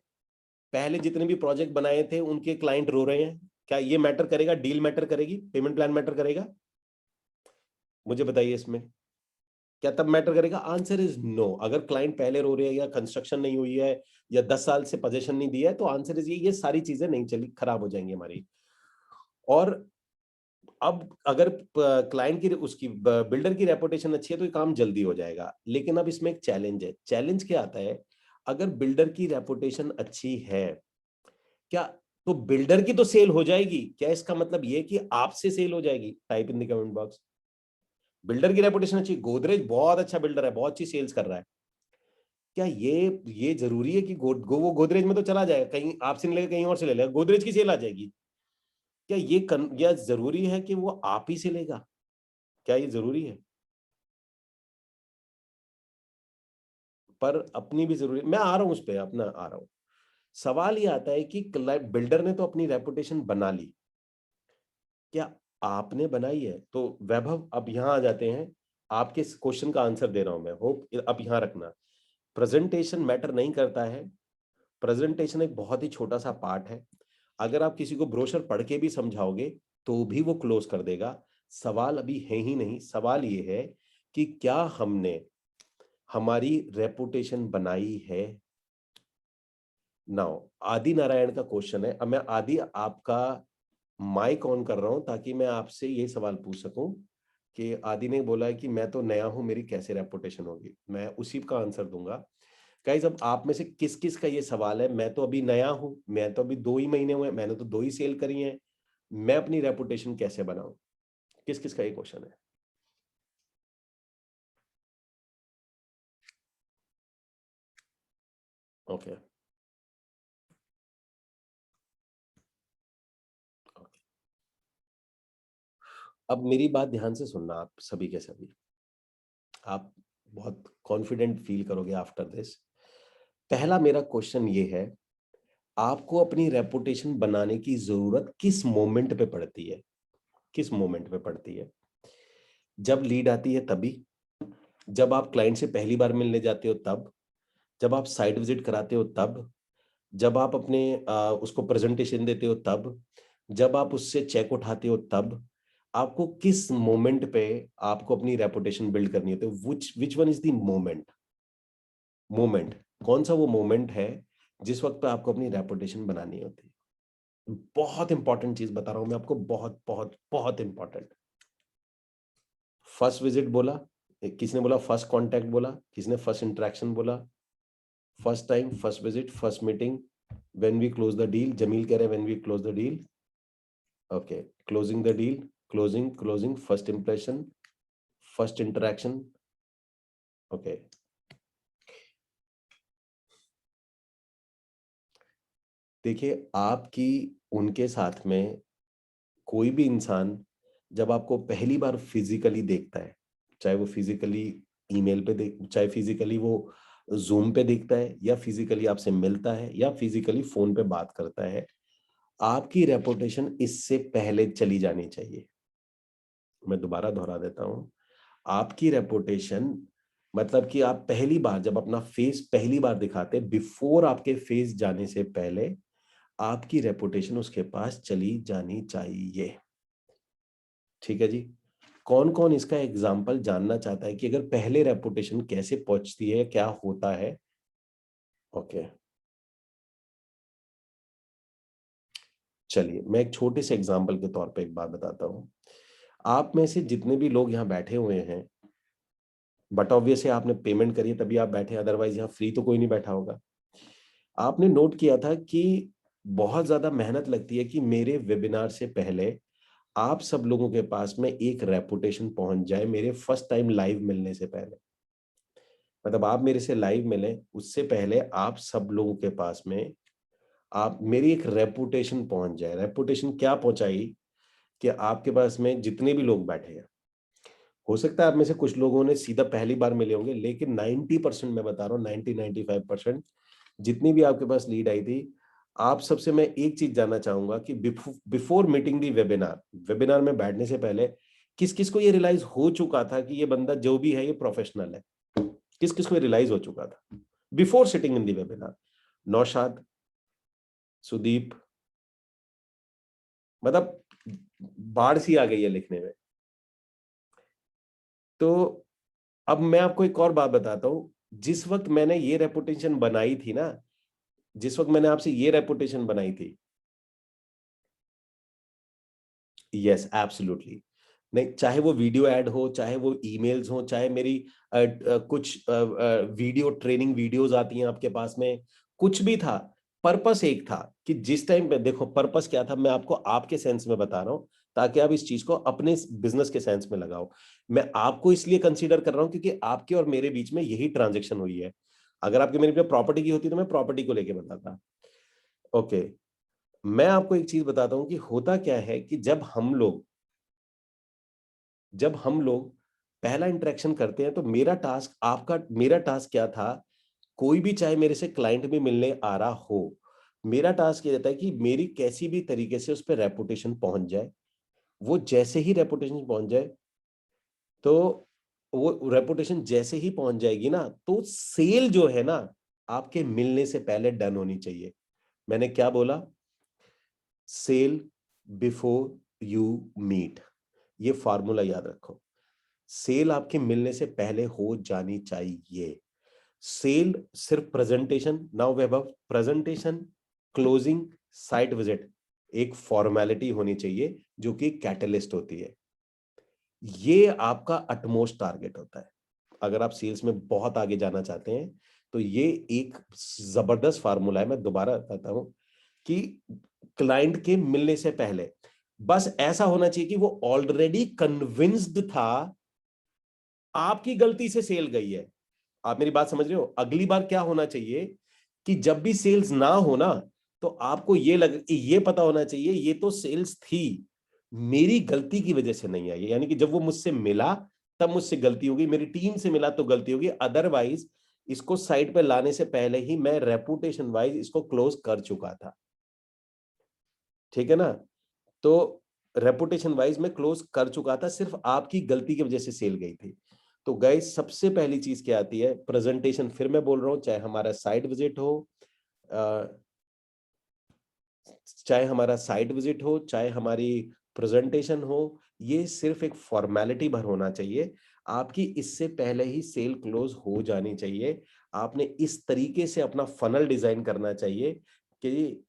पहले जितने भी प्रोजेक्ट बनाए थे उनके क्लाइंट रो रहे हैं? क्या ये मैटर करेगा? डील मैटर करेगी? पेमेंट प्लान मैटर करेगा? मुझे बताइए इसमें क्या तब मैटर करेगा? Answer is no. अगर क्लाइंट पहले रो रहे हैं या कंस्ट्रक्शन नहीं हुई है या 10 साल से पोजीशन नहीं दिया है, तो आंसर इज ये सारी चीजें नहीं चली, खराब हो जाएंगी हमारी। और अब अगर क्लाइंट की उसकी बिल्डर की रेपुटेशन अच्छी है तो ये काम जल्दी हो जाएगा, लेकिन अब इसमें एक चैलेंज है। चैलेंज क्या आता है? अगर बिल्डर की रेपुटेशन अच्छी है, क्या तो बिल्डर की तो सेल हो जाएगी? क्या इसका मतलब ये कि आपसे सेल हो जाएगी? Type in the comment box. Builder की रेपुटेशन अच्छी, गोदरेज बहुत अच्छा बिल्डर है, बहुत अच्छी सेल्स कर रहा है, क्या ये जरूरी है कि वो गोदरेज में तो चला जाएगा, कहीं आपसे नहीं लेगा कहीं और से ले लेगा, गोदरेज की सेल आ जाएगी? क्या या जरूरी है कि वो आप ही से लेगा? क्या ये जरूरी है? पर अपनी भी जरूरी, मैं आ रहा हूं उस पर, अपना आ रहा हूं। सवाल ये आता है कि बिल्डर ने तो अपनी रेपुटेशन बना ली, क्या आपने बनाई है? तो वैभव अब यहां आ जाते हैं, आपके क्वेश्चन का आंसर दे रहा हूं मैं, होप अब यहां रखना। प्रेजेंटेशन मैटर नहीं करता है, प्रेजेंटेशन एक बहुत ही छोटा सा पार्ट है। अगर आप किसी को ब्रोशर पढ़ के भी समझाओगे तो भी वो क्लोज कर देगा। सवाल अभी है ही नहीं, सवाल ये है कि क्या हमने हमारी रेपुटेशन बनाई है? नाउ आदि नारायण का क्वेश्चन है। अब मैं आदि आपका माइक ऑन कर रहा हूं ताकि मैं आपसे ये सवाल पूछ सकूं कि आदि ने बोला है कि मैं तो नया हूं, मेरी कैसे रेपुटेशन होगी। मैं उसी का आंसर दूंगा। गाइस, अब आप में से किस किस का ये सवाल है? मैं तो अभी नया हूं, मैं तो अभी 2 ही महीने हुए, मैंने तो 2 ही सेल करी हैं, मैं अपनी रेपुटेशन कैसे बनाऊं? किस किस का ये क्वेश्चन है? ओके, अब मेरी बात ध्यान से सुनना आप सभी के सभी। आप बहुत कॉन्फिडेंट फील करोगे आफ्टर दिस। पहला मेरा क्वेश्चन ये है, आपको अपनी रेपुटेशन बनाने की जरूरत किस मोमेंट पे पड़ती है? किस मोमेंट पे पड़ती है? जब लीड आती है तभी? जब आप क्लाइंट से पहली बार मिलने जाते हो तब? जब आप साइट विजिट कराते हो तब? जब आप अपने उसको प्रेजेंटेशन देते हो तब? जब आप उससे चेक उठाते हो तब? आपको किस मोमेंट पे आपको अपनी रेपुटेशन बिल्ड करनी होती है? Which one is the moment? Moment कौन सा वो मोमेंट है जिस वक्त पे आपको अपनी रेपुटेशन बनानी होती है? बहुत इंपॉर्टेंट चीज बता रहा हूं मैं आपको, बहुत बहुत बहुत इंपॉर्टेंट। फर्स्ट विजिट बोला, किसने बोला? फर्स्ट कांटेक्ट बोला, किसने फर्स्ट इंटरेक्शन बोला? First time, first visit, first meeting, when we close the deal. Jamil कह रहे हैं when we close the deal. Okay, closing the deal, closing closing, first impression, first interaction. Okay, देखिए आपकी उनके साथ में कोई भी इंसान जब आपको पहली बार फिजिकली देखता है, चाहे वो फिजिकली ईमेल पे देख, चाहे फिजिकली वो जूम पे देखता है, या फिजिकली आपसे मिलता है, या फिजिकली फोन पे बात करता है, आपकी रेपुटेशन इससे पहले चली जानी चाहिए। मैं दोबारा दोहरा देता हूं, आपकी रेपुटेशन मतलब कि आप पहली बार जब अपना फेस पहली बार दिखाते, बिफोर आपके फेस जाने से पहले आपकी रेपुटेशन उसके पास चली जानी चाहिए। ठीक है जी। कौन कौन इसका एग्जाम्पल जानना चाहता है कि अगर पहले रेपुटेशन कैसे पहुंचती है, क्या होता है? ओके, चलिए मैं एक छोटे से एग्जाम्पल के तौर पे एक बात बताता हूं। आप में से जितने भी लोग यहाँ बैठे हुए हैं, बट ऑब्वियसली आपने पेमेंट करी है तभी आप बैठे, अदरवाइज यहाँ फ्री तो कोई नहीं बैठा होगा। आपने नोट किया था कि बहुत ज्यादा मेहनत लगती है कि मेरे वेबिनार से पहले आप सब लोगों के पास में एक रेपुटेशन पहुंच जाए, मेरे फर्स्ट टाइम लाइव मिलने से पहले। मतलब आप मेरे से लाइव मिले उससे पहले आप सब लोगों के पास में आप मेरी एक रेपुटेशन पहुंच जाए। रेपुटेशन क्या पहुंचाई कि आपके पास में जितने भी लोग बैठे हैं, हो सकता है आप में से कुछ लोगों ने सीधा पहली बार मिले होंगे, लेकिन 90% मैं बता रहा हूँ, 90-95% जितनी भी आपके पास लीड आई थी, आप सबसे मैं एक चीज जानना चाहूंगा कि बिफोर मीटिंग दी वेबिनार, वेबिनार में बैठने से पहले किस किस को ये रियलाइज हो चुका था कि ये बंदा जो भी है ये प्रोफेशनल है? किस किस को रियलाइज हो चुका था before sitting in the webinar? Naushad, Sudeep, मतलब बाढ़ सी आ गई है लिखने में। तो अब मैं आपको एक और बात बताता हूं, जिस वक्त मैंने ये रेपुटेशन बनाई थी ना, जिस वक्त मैंने आपसे ये रेपुटेशन बनाई थी, यस एब्सोल्युटली, नहीं चाहे वो वीडियो ऐड हो, चाहे वो ईमेल्स हो, चाहे मेरी कुछ वीडियो ट्रेनिंग वीडियोस आती हैं आपके पास में, कुछ भी था, पर्पस एक था कि जिस टाइम पे देखो पर्पस क्या था, मैं आपको आपके सेंस में बता रहा हूं ताकि आप इस चीज को अपने बिजनेस के सेंस में लगाओ। मैं आपको इसलिए कंसीडर कर रहा हूं क्योंकि आपके और मेरे बीच में यही ट्रांजेक्शन हुई है। अगर आपके मेरे पे प्रॉपर्टी की होती तो मैं प्रॉपर्टी को लेके बताता। ओके, मैं आपको एक चीज बताता हूं कि होता क्या है कि जब हम लोग पहला इंटरेक्शन करते हैं तो मेरा टास्क क्या था? कोई भी चाहे मेरे से क्लाइंट भी मिलने आ रहा हो, मेरा टास्क ये रहता है कि मेरी कैसी भी तरीके से उस पर रेपुटेशन पहुंच जाए। वो जैसे ही रेपुटेशन पहुंच जाए, तो वो रेपुटेशन जैसे ही पहुंच जाएगी ना, तो सेल जो है ना, आपके मिलने से पहले डन होनी चाहिए। मैंने क्या बोला? Sale before you meet. ये फार्मूला याद रखो। सेल आपके मिलने से पहले हो जानी चाहिए। सेल सिर्फ प्रेजेंटेशन, नाउ वैभव, प्रेजेंटेशन, क्लोजिंग, साइट विजिट एक फॉर्मेलिटी होनी चाहिए जो कि कैटलिस्ट होती है। ये आपका अटमोस्ट टारगेट होता है। अगर आप सेल्स में बहुत आगे जाना चाहते हैं तो ये एक जबरदस्त फार्मूला है। मैं दोबारा बताता हूं कि क्लाइंट के मिलने से पहले बस ऐसा होना चाहिए कि वो ऑलरेडी कन्विंस्ड था आपकी गलती से सेल गई है। आप मेरी बात समझ रहे हो? अगली बार क्या होना चाहिए कि जब भी सेल्स ना हो ना, तो आपको ये पता होना चाहिए ये तो सेल्स थी, मेरी गलती की वजह से नहीं आई। यानी कि जब वो मुझसे मिला तब मुझसे गलती होगी, मेरी टीम से मिला तो गलती होगी, अदरवाइज इसको साइड पे लाने से पहले ही मैं रेपुटेशन वाइज इसको क्लोज कर चुका था। ठीक है ना? तो रेपुटेशन वाइज मैं क्लोज कर चुका था, सिर्फ आपकी गलती की वजह से सेल गई थी। तो गाइस सबसे पहली चीज क्या आती है? प्रेजेंटेशन। फिर मैं बोल रहा हूं, चाहे हमारा साइट विजिट हो, अ, चाहे हमारा साइट विजिट हो, चाहे हमारी प्रेजेंटेशन हो, ये सिर्फ एक फॉर्मेलिटी भर होना चाहिए। आपकी इससे पहले ही सेल क्लोज हो जानी चाहिए। आपने इस तरीके से अपना फनल डिजाइन करना चाहिए कि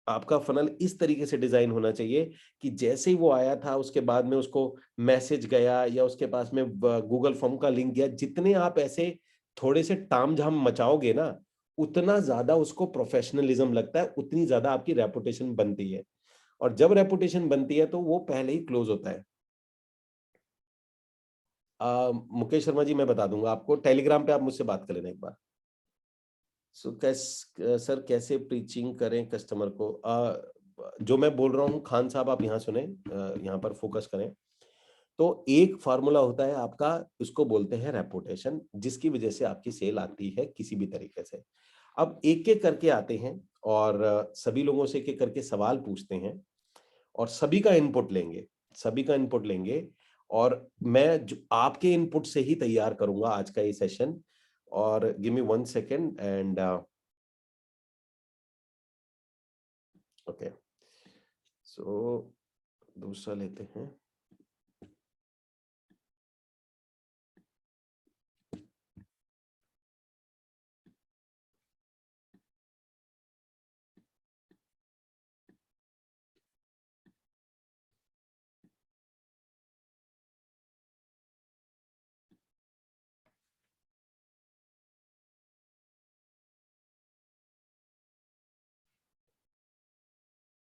आपका फनल इस तरीके से डिजाइन होना चाहिए कि जैसे ही वो आया था उसके बाद में उसको मैसेज गया या उसके पास में गूगल फॉर्म का लिंक गया, जितने आप ऐसे थोड़े से तामझाम मचाओगे ना, उतना ज्यादा उसको प्रोफेशनलिज्म लगता है, उतनी ज्यादा आपकी रेपुटेशन बनती है। और जब रेपुटेशन बनती है तो वो पहले ही क्लोज होता है। मुकेश शर्मा जी, मैं बता दूंगा आपको, टेलीग्राम पे आप मुझसे बात कर लेना एक बार। सर कैसे प्रीचिंग करें कस्टमर को? जो मैं बोल रहा हूँ खान साहब, आप यहाँ सुने, यहाँ पर फोकस करें। तो एक फार्मूला होता है आपका, उसको बोलते हैं रेपुटेशन, जिसकी वजह से आपकी सेल आती है किसी भी तरीके से। अब एक एक करके आते हैं और सभी लोगों से एक एक करके सवाल पूछते हैं और सभी का इनपुट लेंगे, सभी का इनपुट लेंगे। और मैं आपके इनपुट से ही तैयार करूंगा आज का ये सेशन। और give me 1 second and okay, so दूसरा लेते हैं।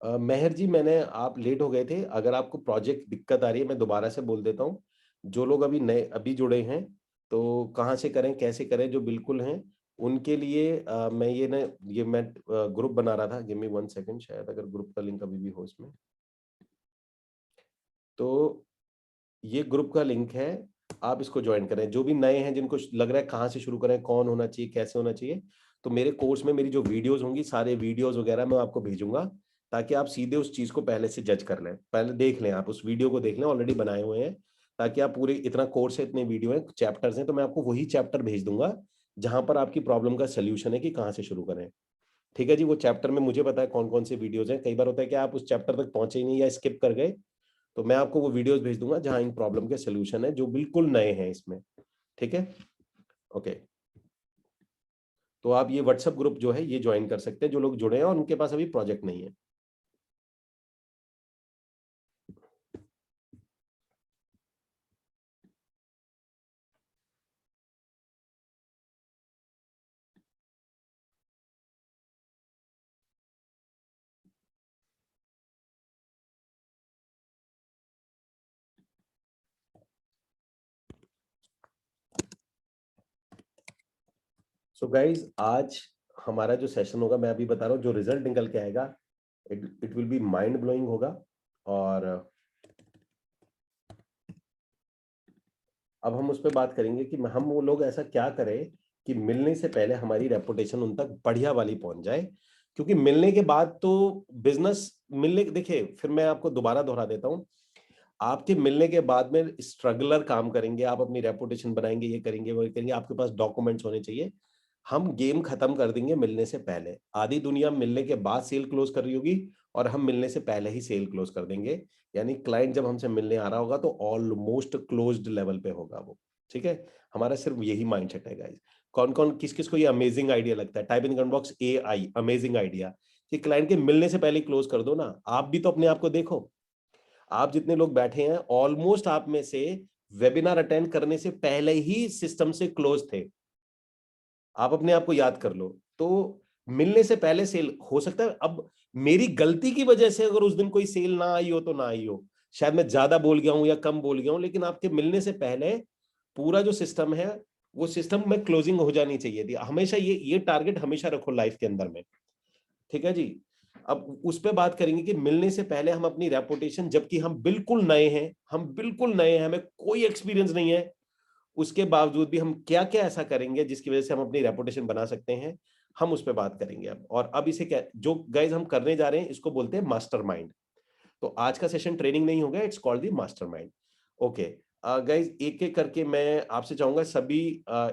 मेहर जी, मैंने आप लेट हो गए थे, अगर आपको प्रोजेक्ट दिक्कत आ रही है मैं दोबारा से बोल देता हूँ। जो लोग अभी नए अभी जुड़े हैं तो कहाँ से करें कैसे करें, जो बिल्कुल हैं उनके लिए मैं ग्रुप बना रहा था। गिव मी 1 सेकंड, शायद अगर ग्रुप का लिंक अभी भी हो इसमें, तो ये ग्रुप का लिंक है, आप इसको ज्वाइन करें। जो भी नए हैं जिनको लग रहा है कहाँ से शुरू करें, कौन होना चाहिए, कैसे होना चाहिए, तो मेरे कोर्स में मेरी जो वीडियोस होंगी, सारे वीडियोस वगैरह मैं आपको भेजूंगा, ताकि आप सीधे उस चीज को पहले से जज कर लें, पहले देख लें, आप उस वीडियो को देख लें, ऑलरेडी बनाए हुए हैं, ताकि आप पूरे इतना कोर्स है, इतने वीडियो हैं, चैप्टर्स हैं, तो मैं आपको वही चैप्टर भेज दूंगा जहां पर आपकी प्रॉब्लम का सोल्यूशन है कि कहाँ से शुरू करें। ठीक है जी, वो चैप्टर में मुझे पता है कौन कौन से वीडियोज हैं। कई बार होता है कि आप उस चैप्टर तक पहुंचे ही नहीं या स्किप कर गए, तो मैं आपको वो वीडियोस भेज दूंगा जहां इन प्रॉब्लम के सोल्यूशन है, जो बिल्कुल नए हैं इसमें। ठीक है, ओके। तो आप ये व्हाट्सएप ग्रुप जो है ये ज्वाइन कर सकते हैं, जो लोग जुड़े हैं और उनके पास अभी प्रोजेक्ट नहीं है। सो गाइज, आज हमारा जो सेशन होगा, मैं अभी बता रहा हूँ, जो रिजल्ट निकल के आएगा, it will be mind blowing होगा। और अब हम उस पर बात करेंगे कि हम वो लोग ऐसा क्या करें कि मिलने से पहले हमारी रेपुटेशन उन तक बढ़िया वाली पहुंच जाए, क्योंकि मिलने के बाद तो बिजनेस मिलने, देखिए फिर मैं आपको दोबारा दोहरा देता हूँ, आपके मिलने के बाद में स्ट्रगलर काम करेंगे, आप अपनी रेपुटेशन बनाएंगे, ये करेंगे वो करेंगे, आपके पास डॉक्यूमेंट्स होने चाहिए। हम गेम खत्म कर देंगे मिलने से पहले। आधी दुनिया मिलने के बाद सेल क्लोज कर रही होगी और हम मिलने से पहले ही सेल क्लोज कर देंगे। यानी क्लाइंट जब हमसे मिलने आ रहा होगा तो ऑलमोस्ट क्लोज्ड लेवल पे होगा वो। ठीक है, हमारा सिर्फ यही माइंडसेट है गाइस। कौन कौन किस किस को ये अमेजिंग आइडिया लगता है, type in comment box AI amazing idea, कि क्लाइंट के मिलने से पहले क्लोज कर दो ना। आप भी तो अपने आप को देखो, आप जितने लोग बैठे हैं ऑलमोस्ट आप में से वेबिनार अटेंड करने से पहले ही सिस्टम से क्लोज थे। आप अपने आप को याद कर लो। तो मिलने से पहले सेल हो सकता है, अब मेरी गलती की वजह से अगर उस दिन कोई सेल ना आई हो तो ना आई हो, शायद मैं ज्यादा बोल गया हूं या कम बोल गया हूं, लेकिन आपके मिलने से पहले पूरा जो सिस्टम है वो सिस्टम में क्लोजिंग हो जानी चाहिए थी। हमेशा ये टारगेट हमेशा रखो लाइफ के अंदर में। ठीक है जी। अब उस पे बात करेंगे कि मिलने से पहले हम अपनी रेपुटेशन, जबकि हम बिल्कुल नए हैं, हम बिल्कुल नए हैं, हमें कोई एक्सपीरियंस नहीं है, उसके बावजूद भी हम क्या क्या ऐसा करेंगे जिसकी वजह से हम अपनी रेपुटेशन बना सकते हैं, हम उस पर बात करेंगे अब। और अब इसे क्या, जो गाइज हम करने जा रहे हैं इसको बोलते हैं मास्टरमाइंड। तो आज का सेशन ट्रेनिंग नहीं होगा, it's called the mastermind. Okay guys, एक एक करके मैं आपसे चाहूंगा, सभी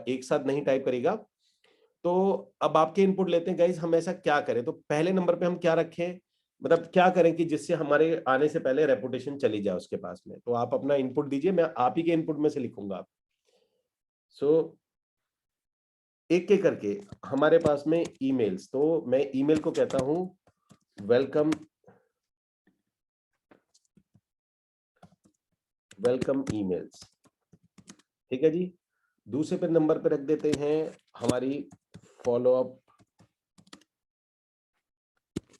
एक साथ नहीं टाइप करेगा। तो अब आपके इनपुट लेते हैं गाइज, हम ऐसा क्या करें, तो पहले नंबर पे हम क्या रखें, मतलब क्या करें कि जिससे हमारे आने से पहले रेपुटेशन चली जाए उसके पास में। तो आप अपना इनपुट दीजिए, मैं आप ही के इनपुट में से लिखूंगा। सो एक एक करके हमारे पास में ईमेल्स, तो मैं ईमेल को कहता हूं वेलकम, वेलकम ईमेल्स। ठीक है जी। दूसरे पे नंबर पे रख देते हैं हमारी फॉलो अप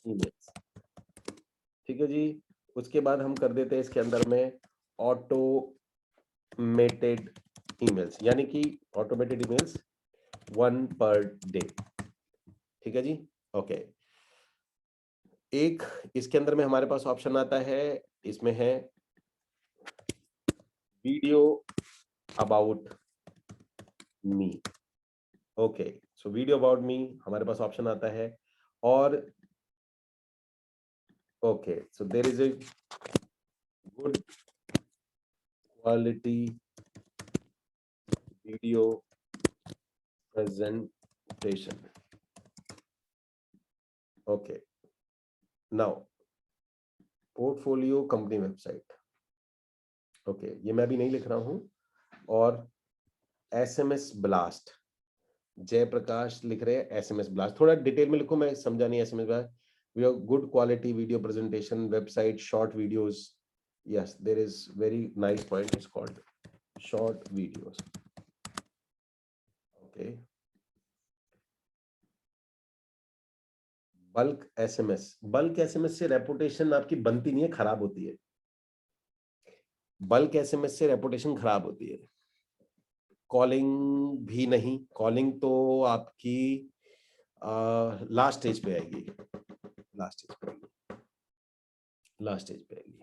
ईमेल्स। ठीक है जी। उसके बाद हम कर देते हैं इसके अंदर में ऑटोमेटेड ईमेल्स, यानी कि ऑटोमेटेड ईमेल्स 1 पर डे। ठीक है जी, ओके। एक इसके अंदर में हमारे पास ऑप्शन आता है, इसमें है video about me. Okay, so video about me हमारे पास ऑप्शन आता है। और okay, so there is a good quality video presentation. Okay, now portfolio company website. Okay ये मैं अभी नहीं लिख रहा हूं. और एसएमएस ब्लास्ट, जयप्रकाश लिख रहे हैं एसएमएस ब्लास्ट. थोड़ा डिटेल में लिखो, मैं समझा नहीं. SMS blast, we have good quality video presentation website short videos. Yes, there is very nice point, it's called short videos. Okay, bulk SMS. Bulk SMS से रेपुटेशन आपकी बनती नहीं है, खराब होती है. बल्क एसएमएस से रेपुटेशन खराब होती है. कॉलिंग भी नहीं. कॉलिंग तो आपकी लास्ट स्टेज पे आएगी. लास्ट स्टेज पे आएगी. लास्ट स्टेज पे आएगी.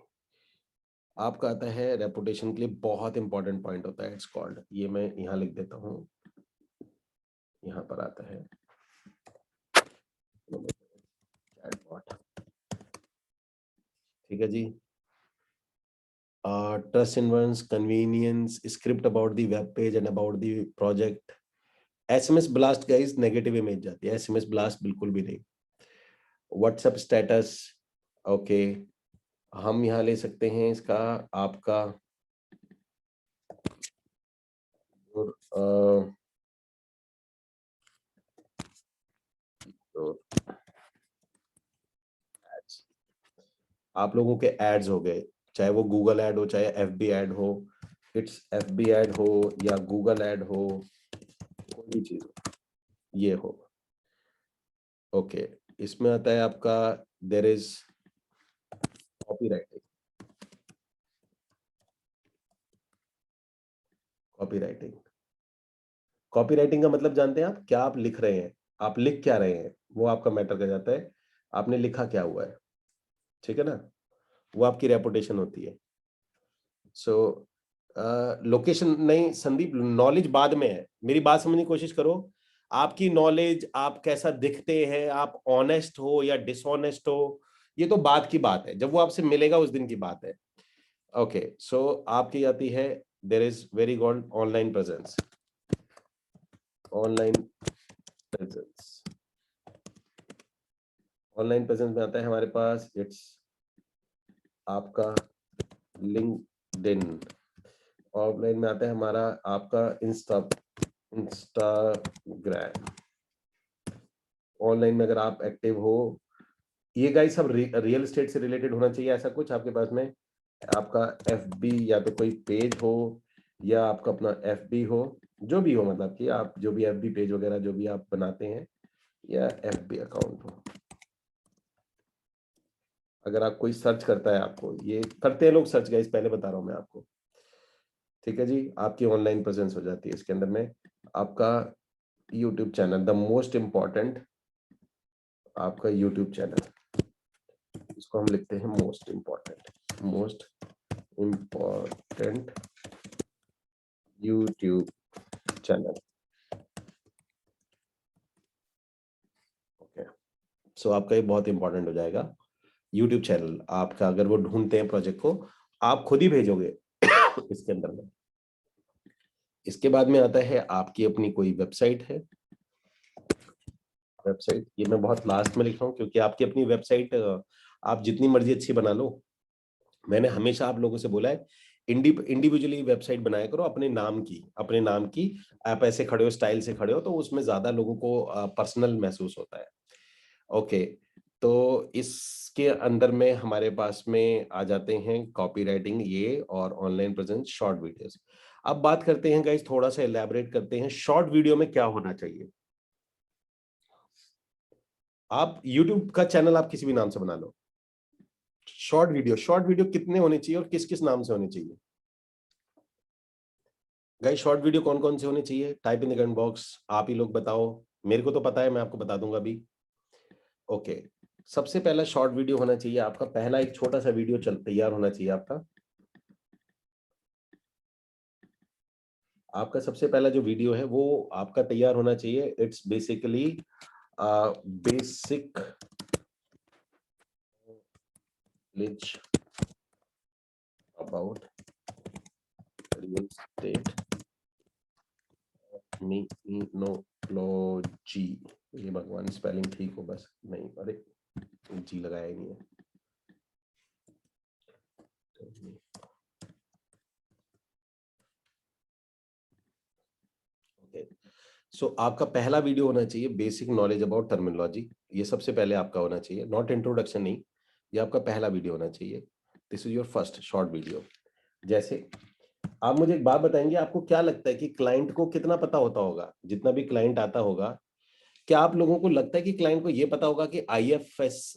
आपका आता है रेपुटेशन के लिए बहुत इंपॉर्टेंट पॉइंट होता है, इट्स कॉल्ड, ये मैं यहाँ लिख देता हूँ. यहाँ पर आता है चैटबॉट. ठीक है जी. Trust inverse, convenience, script about the web page and about the project. SMS blast guys negative image जाती है, एसएमएस ब्लास्ट बिल्कुल भी नहीं. WhatsApp status. ओके, हम यहाँ ले सकते हैं इसका आपका आप लोगों के एड्स हो गए, चाहे वो गूगल ऐड हो चाहे एफबी ऐड हो. इट्स एफबी ऐड हो या गूगल ऐड हो, कोई भी चीज हो, ये हो. ओके, इसमें आता है आपका there is copywriting. Copywriting. Copywriting का मतलब जानते हैं आप? क्या आप लिख रहे हैं, आप लिख क्या रहे हैं, वो आपका मैटर कर जाता है. आपने लिखा क्या हुआ है, ठीक है ना, वो आपकी रेपुटेशन होती है. सो लोकेशन नहीं संदीप, नॉलेज बाद में है. मेरी बात समझने की कोशिश करो. आपकी नॉलेज, आप कैसा दिखते हैं, आप ऑनेस्ट हो या डिसऑनेस्ट हो, ये तो बात की बात है, जब वो आपसे मिलेगा उस दिन की बात है. ओके, सो आपकी आती है there is very good online presence. Online presence. Online presence में आता है हमारे पास इट्स आपका लिंक्डइन. ऑफलाइन में आता है हमारा आपका इंस्टाग्राम. ऑनलाइन में अगर आप एक्टिव हो, ये गाइस सब रियल एस्टेट से रिलेटेड होना चाहिए ऐसा कुछ आपके पास में. आपका एफबी या तो कोई पेज हो या आपका अपना एफबी हो, जो भी हो, मतलब कि आप जो भी एफबी पेज वगैरह जो भी आप बनाते हैं या एफबी अकाउंट हो. अगर आप कोई सर्च करता है, आपको ये करते हैं लोग सर्च गाइस, पहले बता रहा हूं मैं आपको. ठीक है जी, आपकी ऑनलाइन प्रेजेंस हो जाती है. इसके अंदर में आपका YouTube channel, the most important आपका यूट्यूब चैनल, इसको हम लिखते हैं most important. Most important YouTube channel. Okay, so आपका ये बहुत इंपॉर्टेंट हो जाएगा यूट्यूब चैनल आपका. अगर वो ढूंढते हैं प्रोजेक्ट को, आप खुद ही भेजोगे इसके अंदर में. इसके बाद में आता है आपकी अपनी कोई वेबसाइट है. वेबसाइट ये मैं बहुत लास्ट में लिख रहा हूँ क्योंकि आपकी अपनी वेबसाइट आप जितनी मर्जी अच्छी बना लो. मैंने हमेशा आप लोगों से बोला है इंडिविजुअली वेबसाइट बनाया करो अपने नाम की. अपने नाम की आप ऐसे खड़े हो, स्टाइल से खड़े हो, तो उसमें ज्यादा लोगों को पर्सनल महसूस होता है. ओके, तो इसके अंदर में हमारे पास में आ जाते हैं कॉपीराइटिंग ये और ऑनलाइन प्रेजेंस, शॉर्ट वीडियोस. अब बात करते हैं गाइस, थोड़ा सा एलैबोरेट करते हैं शॉर्ट वीडियो में क्या होना चाहिए. आप यूट्यूब का चैनल आप किसी भी नाम से बना लो. शॉर्ट वीडियो कितने होने चाहिए और किस किस नाम से होने चाहिए गाइस? शॉर्ट वीडियो कौन कौन से होने चाहिए? Type in the comment box. आप ही लोग बताओ, मेरे को तो पता है, मैं आपको बता दूंगा अभी. ओके, सबसे पहला शॉर्ट वीडियो होना चाहिए आपका, पहला एक छोटा सा वीडियो चल तैयार होना चाहिए आपका. आपका सबसे पहला जो वीडियो है वो आपका तैयार होना चाहिए. It's basically basic knowledge about terminology, ये भगवान स्पेलिंग ठीक हो बस, नहीं अरे जी लगाया ही नहीं है। ओके, सो आपका पहला वीडियो होना चाहिए बेसिक नॉलेज अबाउट टर्मिनोलॉजी, ये सबसे पहले आपका होना चाहिए, नॉट इंट्रोडक्शन नहीं, ये आपका पहला वीडियो होना चाहिए। This is your first short video. जैसे आप मुझे एक बात बताएंगे, आपको क्या लगता है कि क्लाइंट को कितना पता होता होगा, जितना भी क्लाइंट आता होगा, क्या आप लोगों को लगता है कि क्लाइंट को ये पता होगा कि आईएफसीएस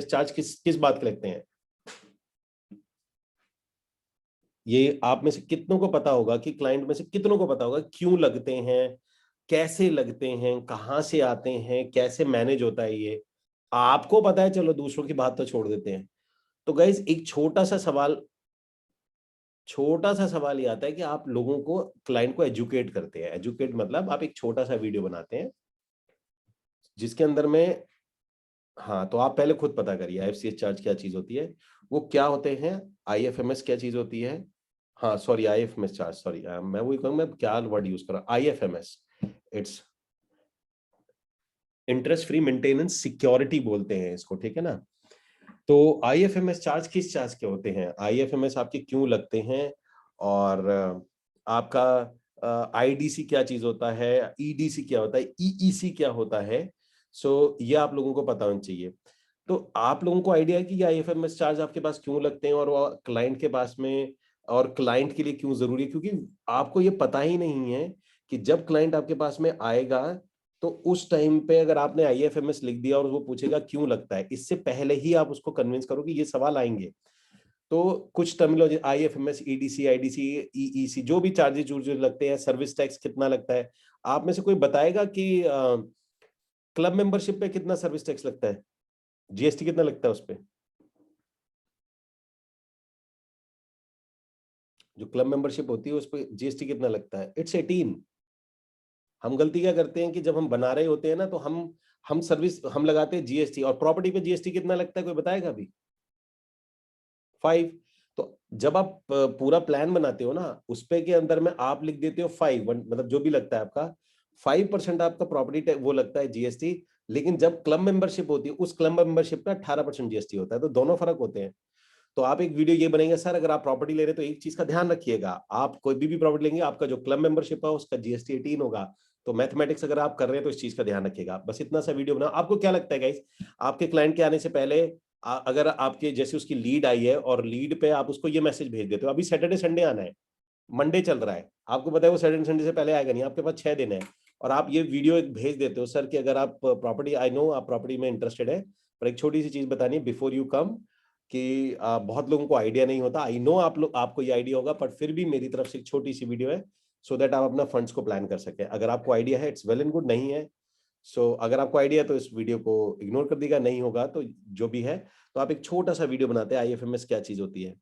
चार्ज किस किस बात के लगते हैं? ये आप में से कितनों को पता होगा कि क्लाइंट में से कितनों को पता होगा क्यों लगते हैं, कैसे लगते हैं, कहां से आते हैं, कैसे मैनेज होता है ये? आपको पता है, चलो दूसरों की बात तो छोड़ देते हैं। तो गाइस एक छोटा सा सवाल ये आता है कि आप लोगों को, क्लाइंट को एजुकेट करते हैं। एजुकेट मतलब आप एक छोटा सा वीडियो बनाते हैं जिसके अंदर में, हाँ तो आप पहले खुद पता करिए आईएफसीएस चार्ज क्या चीज होती है, वो क्या होते हैं, आईएफएमएस क्या चीज होती है, हाँ सॉरी आईएफएमएस चार्ज, सॉरी मैं वही कहूँ, मैं क्या वर्ड यूज कर रहा हूँ, IFMS, it's interest free maintenance security बोलते हैं इसको, ठीक है ना। तो आईएफएमएस चार्ज किस चार्ज के होते हैं, आईएफएमएस आपके क्यों लगते हैं, और आपका आईडीसी क्या चीज होता है, ईडीसी क्या होता है, ईईसी क्या होता है। सो ये आप लोगों को पता होना चाहिए। तो आप लोगों को आइडिया है कि आईएफएमएस चार्ज आपके पास क्यों लगते हैं, और वो क्लाइंट के पास में, और क्लाइंट के लिए क्यों जरूरी है, क्योंकि आपको ये पता ही नहीं है कि जब क्लाइंट आपके पास में आएगा तो उस टाइम पे अगर आपने आईएफएमएस लिख दिया और वो पूछेगा क्यों लगता है, इससे पहले ही आप उसको कन्विंस करो कि ये सवाल आएंगे। तो कुछ terminology IFMS, EDC, IDC, EEC, जो भी चार्जेस लगते हैं, सर्विस टैक्स कितना लगता है, आप में से कोई बताएगा कि क्लब मेंबरशिप पे कितना सर्विस टैक्स लगता है, जीएसटी कितना लगता है उस पे? जो क्लब मेंबरशिप होती है उस पे जीएसटी कितना लगता है? इट्स 18। हम गलती क्या करते हैं कि जब हम बना रहे होते हैं ना, तो हम सर्विस हम लगाते हैं जीएसटी, और प्रॉपर्टी पे जीएसटी कितना लगता है, कोई बताएगा अभी? 5। तो जब आप पूरा प्लान बनाते हो ना, उस पे के अंदर में आप लिख देते हो 5, मतलब जो भी लगता है आपका 5% आपका प्रॉपर्टी वो लगता है जीएसटी। लेकिन जब क्लब मेंबरशिप होती है, उस क्लब मेंबरशिप का 18% जीएसटी होता है, तो दोनों फर्क होते हैं। तो आप एक वीडियो ये बनेंगे, सर अगर आप प्रॉपर्टी ले रहे हैं तो एक चीज का ध्यान रखिएगा, आप कोई भी प्रॉपर्टी लेंगे, आपका जो क्लब मेंबरशिप है उसका जीएसटी 18 होगा। तो मैथमेटिक्स अगर आप कर रहे हैं तो इस चीज का ध्यान रखिएगा। बस इतना सा वीडियो बनाओ। आपको क्या लगता है गाइस, आपके क्लाइंट के आने से पहले अगर आपके जैसे उसकी लीड आई है और लीड पे आप उसको ये मैसेज भेज देते हो, अभी सैटरडे संडे आना है, मंडे चल रहा है, आपको पता है वो सैटरडे संडे से पहले आएगा नहीं, आपके पास 6 दिन है, और आप ये वीडियो एक भेज देते हो, सर कि अगर आप प्रॉपर्टी, आई नो आप प्रॉपर्टी में इंटरेस्टेड है, पर एक छोटी सी चीज बतानी है बिफोर यू कम, कि बहुत लोगों को आइडिया नहीं होता, आई नो आप लोग, आपको ये आइडिया होगा, पर फिर भी मेरी तरफ से एक छोटी सी वीडियो है, सो दैट आप अपना फंड्स को प्लान कर सके। अगर आपको आइडिया है इट्स वेल एंड गुड, नहीं है सो अगर आपको आइडिया है तो इस वीडियो को इग्नोर कर देगा, नहीं होगा तो जो भी है, तो आप एक छोटा सा वीडियो बनाते हैं आईएफएमएस क्या चीज होती है।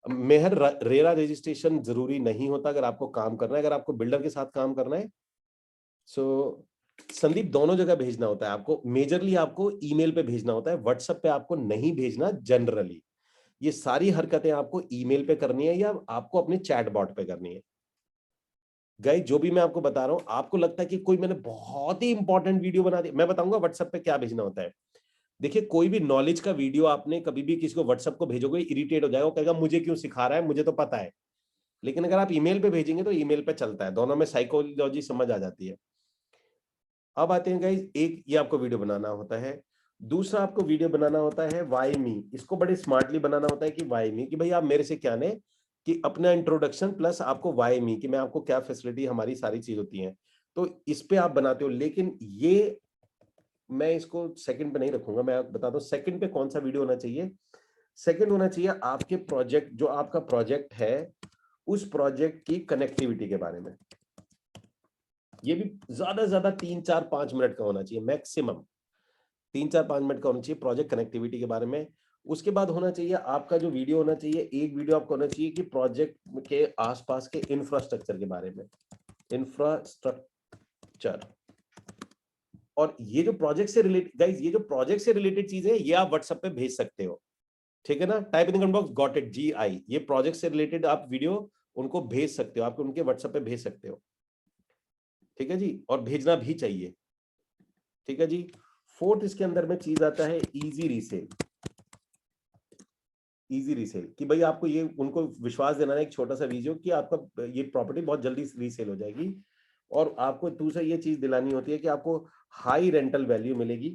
मेहर रेरा रजिस्ट्रेशन जरूरी नहीं होता अगर आपको काम करना है, अगर आपको बिल्डर के साथ काम करना है। सो संदीप दोनों जगह भेजना होता है आपको, मेजरली आपको ईमेल पे भेजना होता है, व्हाट्सएप पे आपको नहीं भेजना जनरली। ये सारी हरकतें आपको ईमेल पे करनी है या आपको अपने चैट बॉट पे करनी है। गाइस जो भी मैं आपको बता रहा हूं, आपको लगता है कि कोई मैंने बहुत ही इंपॉर्टेंट वीडियो बना दी, मैं बताऊंगा व्हाट्सएप पे क्या भेजना होता है। देखिए कोई भी नॉलेज का वीडियो आपने कभी भी किसी को व्हाट्सएप को भेजोगे, इरिटेट हो जाएगा, वो कहेगा मुझे क्यों सिखा रहा है, मुझे तो पता है। लेकिन अगर आप ईमेल पे भेजेंगे तो ईमेल पे चलता है, दोनों में साइकोलॉजी समझ आ जाती है। अब आते हैं गाइस, एक ये आपको वीडियो बनाना होता है, दूसरा आपको वीडियो बनाना होता है वाई मी। इसको बड़े स्मार्टली बनाना होता है कि वाई मी, कि भाई आप मेरे से क्या ने, कि अपना इंट्रोडक्शन प्लस आपको वाई मी, कि मैं आपको क्या फैसिलिटी, हमारी सारी चीज होती हैं, तो इस पे आप बनाते हो। लेकिन ये मैं इसको सेकंड पे नहीं रखूंगा, मैं आपको बताता हूँ सेकंड पे कौन सा वीडियो होना चाहिए। सेकंड होना चाहिए आपके प्रोजेक्ट, जो आपका प्रोजेक्ट है उस प्रोजेक्ट की कनेक्टिविटी के बारे में। ये भी ज्यादा से ज्यादा 3-4-5 मिनट का होना चाहिए, मैक्सिमम 3-4-5 मिनट का होना चाहिए प्रोजेक्ट कनेक्टिविटी के बारे में। उसके बाद होना चाहिए आपका जो वीडियो होना चाहिए, एक वीडियो आपको होना चाहिए कि प्रोजेक्ट के आसपास के इंफ्रास्ट्रक्चर के बारे में, इंफ्रास्ट्रक्चर। और ये जो प्रोजेक्ट से रिलेटेड गाइस, ये जो प्रोजेक्ट से रिलेटेड चीज है ये आप व्हाट्सएप पे भेज सकते हो। ठीक है ना, type in the comment box got it, GI। ये प्रोजेक्ट से रिलेटेड आप वीडियो उनको भेज सकते हो, आप उनके व्हाट्सएप पे भेज सकते हो, ठीक है जी, और भेजना भी चाहिए, ठीक है जी। फोर्थ इसके अंदर में चीज आता है इजी रीसेल। इजी रीसेल कि भाई आपको ये उनको विश्वास दिलाना है, एक छोटा सा वीडियो कि आपका ये प्रॉपर्टी बहुत जल्दी रीसेल हो जाएगी, और आपको दूसरा ये चीज दिलानी होती है कि आपको हाई रेंटल वैल्यू मिलेगी।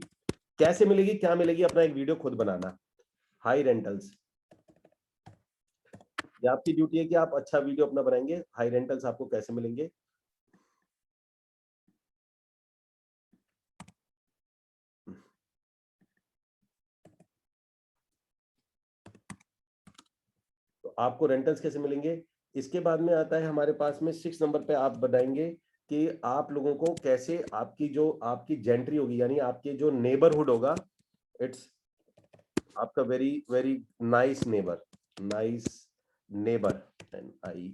कैसे मिलेगी, क्या मिलेगी, अपना एक वीडियो खुद बनाना। हाई रेंटल्स, ये आपकी ड्यूटी है कि आप अच्छा वीडियो अपना बनाएंगे। हाई रेंटल्स आपको कैसे मिलेंगे, तो आपको रेंटल्स कैसे मिलेंगे। इसके बाद में आता है हमारे पास में 6 नंबर पे आप बताएंगे कि आप लोगों को कैसे आपकी जो आपकी जेंट्री होगी, यानी आपके जो नेबरहुड होगा, इट्स आपका very very nice neighbour, nice neighbour, NI,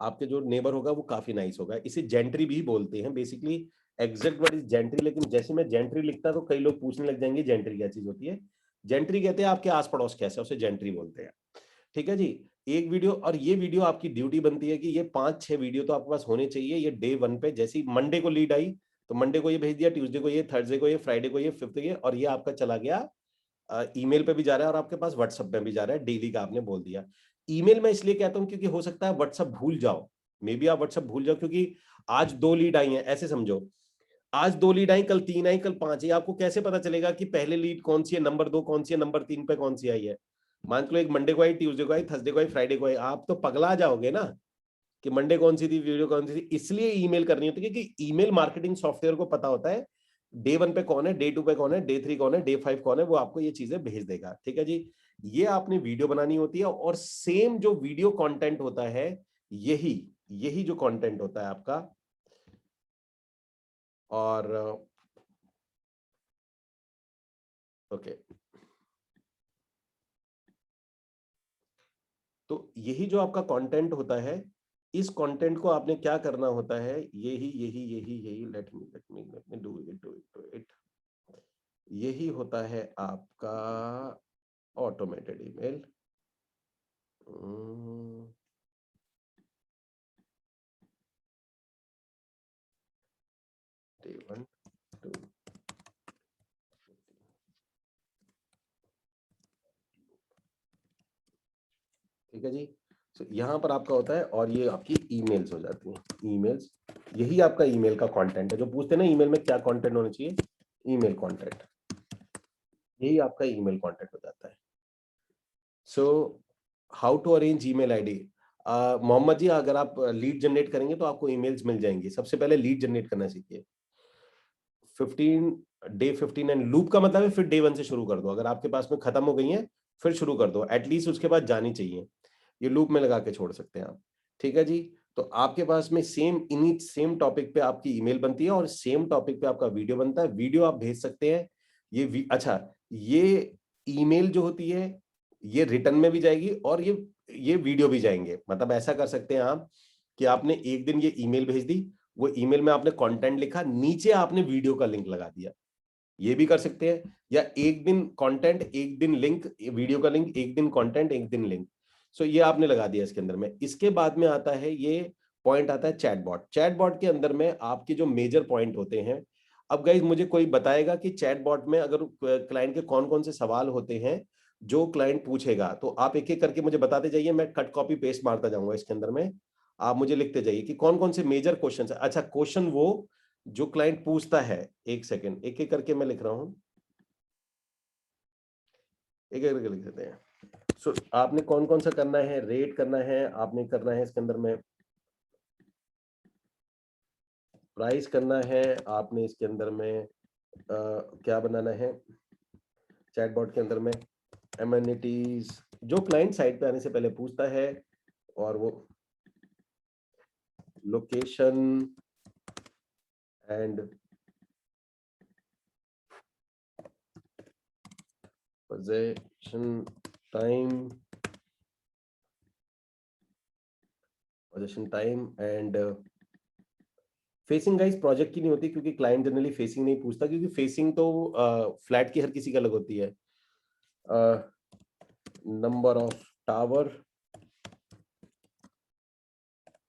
आपके जो नेबर होगा वो काफी नाइस होगा। इसे जेंट्री भी बोलते हैं basically. Exact word is gentry, लेकिन जैसे मैं जेंट्री लिखता तो कई लोग पूछने लग जाएंगे जेंट्री क्या चीज होती है। जेंट्री कहते हैं आपके आस पड़ोस कैसे, उसे जेंट्री बोलते हैं, ठीक है जी। एक वीडियो, और ये वीडियो आपकी ड्यूटी बनती है कि ये 5-6 वीडियो तो आपके पास होने चाहिए। ये डे 1 पे, जैसे मंडे को लीड आई तो मंडे को ये भेज दिया, ट्यूसडे को ये, थर्सडे को ये, फ्राइडे को ये, फिफ्थ को ये, और ये आपका चला गया ईमेल पे भी जा रहा है और आपके पास व्हाट्सएप पे भी जा रहा है, डेली का आपने बोल दिया। ईमेल में इसलिए कहता हूं क्योंकि हो सकता है व्हाट्सएप भूल जाओ, मे बी आप व्हाट्सएप भूल जाओ, क्योंकि आज 2 लीड आई हैं, ऐसे समझो आज 2 लीड आई, कल 3 आई, कल 5 आई, आपको कैसे पता चलेगा कि पहले लीड कौन सी है, नंबर 2 कौन सी है, नंबर 3 पे कौन सी आई है। मान लो एक मंडे को आई, ट्यूसडे को आई, थर्सडे को आई, फ्राइडे को आई, आप तो पगला जाओगे ना कि मंडे कौन सी थी, वीडियो कौन सी थी। इसलिए ईमेल करनी होती है क्योंकि ईमेल मार्केटिंग सॉफ्टवेयर को पता होता है डे 1 पे कौन है, डे 2 पे कौन है, डे 3 कौन है, डे 5 कौन है, वो आपको ये चीजें भेज देगा, ठीक है जी। ये आपने वीडियो बनानी होती है, और सेम जो वीडियो कंटेंट होता है, यही यही जो कंटेंट होता है आपका, और ओके, तो यही जो आपका कंटेंट होता है, इस कंटेंट को आपने क्या करना होता है, यही लेट मी डू इट, यही होता है आपका ऑटोमेटेड ईमेल। डे 1 2, ठीक है जी। तो यहाँ पर आपका होता है, और ये आपकी ईमेल्स हो जाती हैं, ईमेल्स। यही आपका ईमेल का कंटेंट है, जो पूछते हैं ना ईमेल में क्या कंटेंट होना चाहिए, ईमेल कंटेंट, यही आपका ईमेल कंटेंट हो जाता है। So how to arrange email ID. Mohammad ji, अगर आप लीड जनरेट करेंगे तो आपको ईमेल्स मिल जाएंगी। सबसे पहले लीड जनरेट करना सीखिए। 15 डे 15 एंड लूप का मतलब है फिर डे 1 से शुरू कर दो। अगर आपके पास में खत्म हो गई है फिर शुरू कर दो, एटलीस्ट उसके बाद जानी चाहिए। ये लूप में लगा के छोड़ सकते हैं आप, ठीक है जी। तो आपके पास में सेम इन्हीं सेम टॉपिक पे आपकी ईमेल बनती है और सेम टॉपिक पे आपका वीडियो बनता है। वीडियो आप भेज सकते हैं। अच्छा, ये ईमेल जो होती है ये रिटर्न में भी जाएगी और ये वीडियो भी जाएंगे। मतलब ऐसा कर सकते हैं आप कि आपने एक दिन ये ईमेल भेज दी, वो ईमेल में आपने कंटेंट लिखा, नीचे आपने वीडियो का लिंक लगा दिया, ये भी कर सकते हैं। या एक दिन कंटेंट, एक दिन लिंक, वीडियो का लिंक, एक दिन कंटेंट, एक दिन लिंक। सो ये आपने लगा दिया इसके अंदर में। इसके बाद में आता है ये पॉइंट आता है चैटबॉट। चैटबॉट के अंदर में आपके जो मेजर पॉइंट होते हैं, अब गाइस मुझे कोई बताएगा कि चैटबॉट में अगर क्लाइंट के कौन कौन से सवाल होते हैं जो क्लाइंट पूछेगा, तो आप एक एक करके मुझे बताते जाइए, मैं कट कॉपी पेस्ट मारता जाऊंगा इसके अंदर में। आप मुझे लिखते जाइए कि कौन कौन से मेजर क्वेश्चन है। अच्छा, क्वेश्चन वो जो क्लाइंट पूछता है, एक सेकेंड, एक एक करके मैं लिख रहा हूं, एक एक करके लिख देते हैं। सो आपने कौन कौन सा करना है, रेट करना है, आपने करना है इसके अंदर में प्राइस करना है, आपने इसके अंदर में क्या बनाना है चैटबॉट के अंदर में, एमेनिटीज जो क्लाइंट साइट पे आने से पहले पूछता है, और वो location and position time, position time and facing guys project की नहीं होती, क्योंकि क्लाइंट जनरली फेसिंग नहीं पूछता, क्योंकि फेसिंग तो फ्लैट की हर किसी का अलग होती है। Number of tower,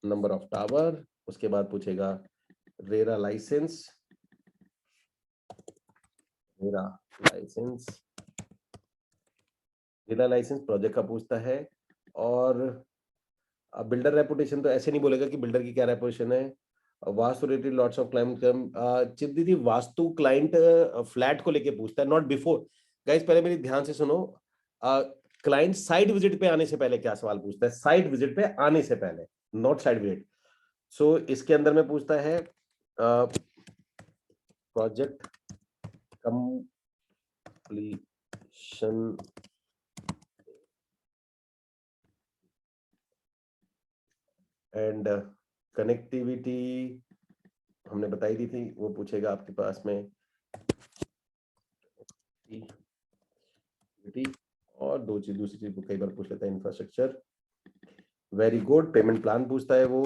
number of tower, उसके बाद पूछेगा RERA licence, RERA licence, RERA licence project का पूछता है। और बिल्डर रेपुटेशन तो ऐसे नहीं बोलेगा कि बिल्डर की क्या रेपुटेशन है। Vastu related lots of client, chip दीदी वास्तु क्लाइंट फ्लैट को लेके पूछता है, नॉट बिफोर। गाइस पहले मेरी ध्यान से सुनो, क्लाइंट साइट विजिट पे आने से पहले क्या सवाल पूछता है, साइट विजिट पे आने से पहले, नॉट साइट विजिट। सो इसके अंदर में पूछता है प्रोजेक्ट कंप्लीशन एंड कनेक्टिविटी, हमने बताई दी थी, वो पूछेगा आपके पास में और दूसरी चीज को कई बार पूछ लेता है, infrastructure. Very good. Payment plan पूछता है वो,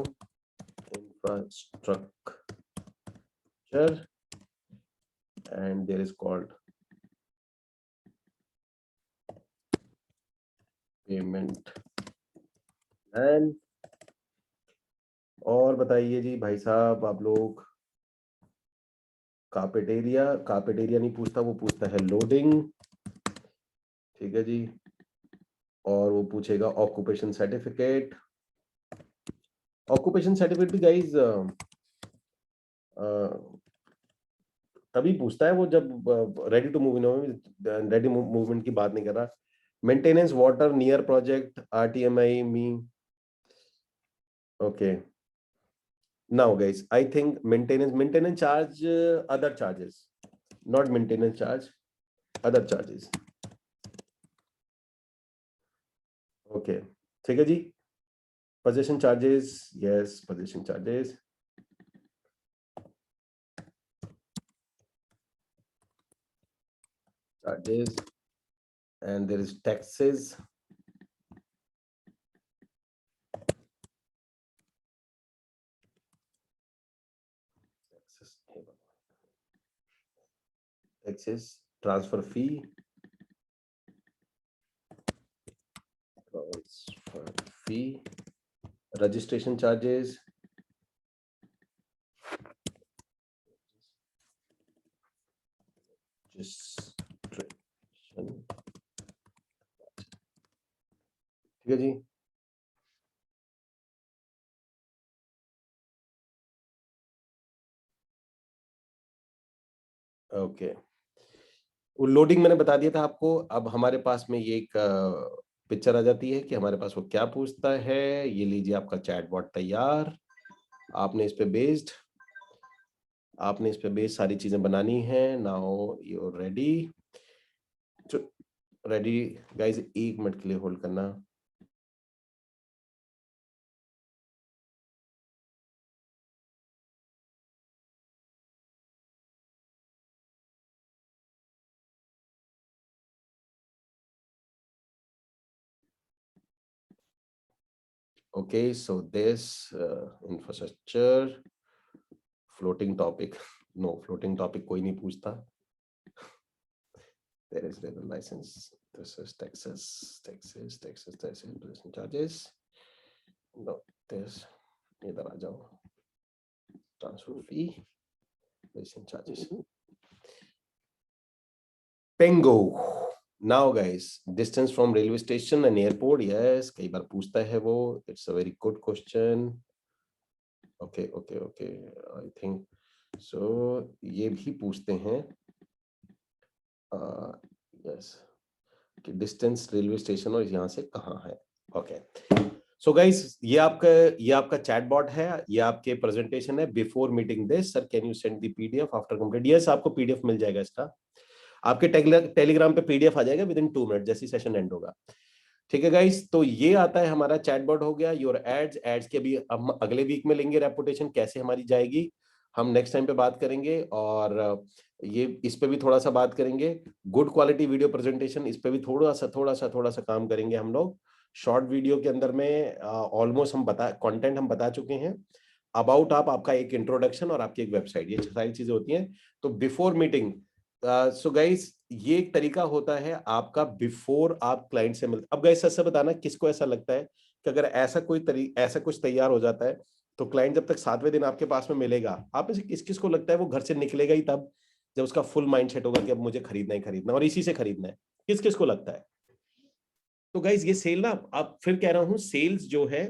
infrastructure, and there is called payment plan. और बताइए जी भाई साहब आप लोग, कार्पेटेरिया नहीं पूछता, वो पूछता है लोडिंग, ठीक है जी। और वो पूछेगा ऑक्यूपेशन सर्टिफिकेट। ऑक्यूपेशन सर्टिफिकेट भी गाइज तभी पूछता है वो जब ready to move in, ready movement की बात नहीं कर रहा। Maintenance water near project, RTMI me, okay. Now guys I think maintenance charge, other charges, not maintenance charge, other charges, okay, ठीक है जी। Position charges, yes position charges, charges, and there is taxes, transfer fee, registration charges, ठीक है जी। Okay, वो loading मैंने बता दिया था आपको। अब हमारे पास में ये एक पिक्चर आ जाती है कि हमारे पास वो क्या पूछता है। ये लीजिए आपका चैटबॉट तैयार, आपने इस पे बेस्ड सारी चीजें बनानी है। Now you ready, ready guys, 1 minute के लिए होल्ड करना। Okay, so this infrastructure, floating topic, no floating topic कोई नहीं पूछता। There is labor license, this is taxes, imposition charges, no this, इधर आ जाओ, transfer fee, imposition charges, Pengo. Now guys, distance from railway station and airport, yes, कई बार पूछता है वो, it's a very good question. Okay, I think so, ये भी पूछते हैं यस कि डिस्टेंस रेलवे स्टेशन और यहाँ से कहाँ है। ओके, सो गाइस ये आपका चैटबॉट है, ये आपके प्रेजेंटेशन है। Before meeting this sir can you send the PDF after complete, yes आपको पीडीएफ मिल जाएगा इसका, आपके टेलीग्राम पे पीडीएफ आ जाएगा विदिन 2 मिनट जैसे सेशन एंड होगा। ठीक है गाइस, तो ये आता है हमारा चैटबॉट हो गया। योर एड्स के भी हम अगले वीक में लेंगे, रेपुटेशन कैसे हमारी जाएगी हम नेक्स्ट टाइम पे बात करेंगे। और ये इस पे भी थोड़ा सा बात करेंगे। गुड क्वालिटी वीडियो प्रेजेंटेशन, इस पे भी थोड़ा सा काम करेंगे हम लोग। शॉर्ट वीडियो के अंदर में ऑलमोस्ट कंटेंट हम बता चुके हैं। अबाउट आप, आपका एक इंट्रोडक्शन और आपकी एक वेबसाइट, ये सारी चीजें होती हैं। तो बिफोर मीटिंग, सो गाइस ये एक तरीका होता है आपका बिफोर आप क्लाइंट से मिलते। अब गाइस सच से बताना, किसको ऐसा लगता है कि अगर ऐसा कुछ तैयार हो जाता है तो क्लाइंट जब तक 7वें दिन आपके पास में मिलेगा, आप में से किस किस को लगता है वो घर से निकलेगा ही तब जब उसका फुल माइंड सेट होगा कि अब मुझे खरीदना ही खरीदना और इसी से खरीदना है? किस किस को लगता है? तो गाइस ये सेल ना, आप फिर कह रहा हूं, सेल्स जो है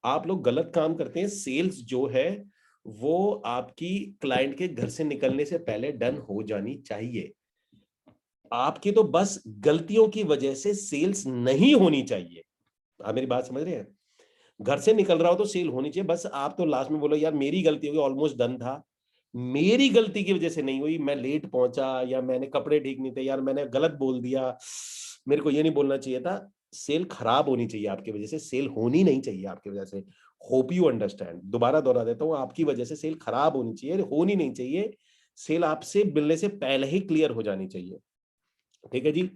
आप लोग गलत काम करते हैं। सेल्स जो है वो आपकी क्लाइंट के घर से निकलने से पहले डन हो जानी चाहिए। आपकी तो बस गलतियों की वजह से सेल्स नहीं होनी चाहिए। आप मेरी बात समझ रहे हैं? घर से निकल रहा हो तो सेल होनी चाहिए, बस आप तो लास्ट में बोलो यार मेरी गलती होगी, ऑलमोस्ट डन था, मेरी गलती की वजह से नहीं हुई, मैं लेट पहुंचा या मैंने कपड़े ठीक नहीं थे, यार मैंने गलत बोल दिया, मेरे को ये नहीं बोलना चाहिए था। सेल खराब होनी चाहिए आपकी वजह से, सेल होनी नहीं चाहिए आपकी वजह से। Hope you understand. दोबारा दोहरा देता हूं, आपकी वजह से सेल खराब होनी चाहिए, होनी नहीं चाहिए। सेल आपसे मिलने से पहले ही क्लियर हो जानी चाहिए। ठीक है जी।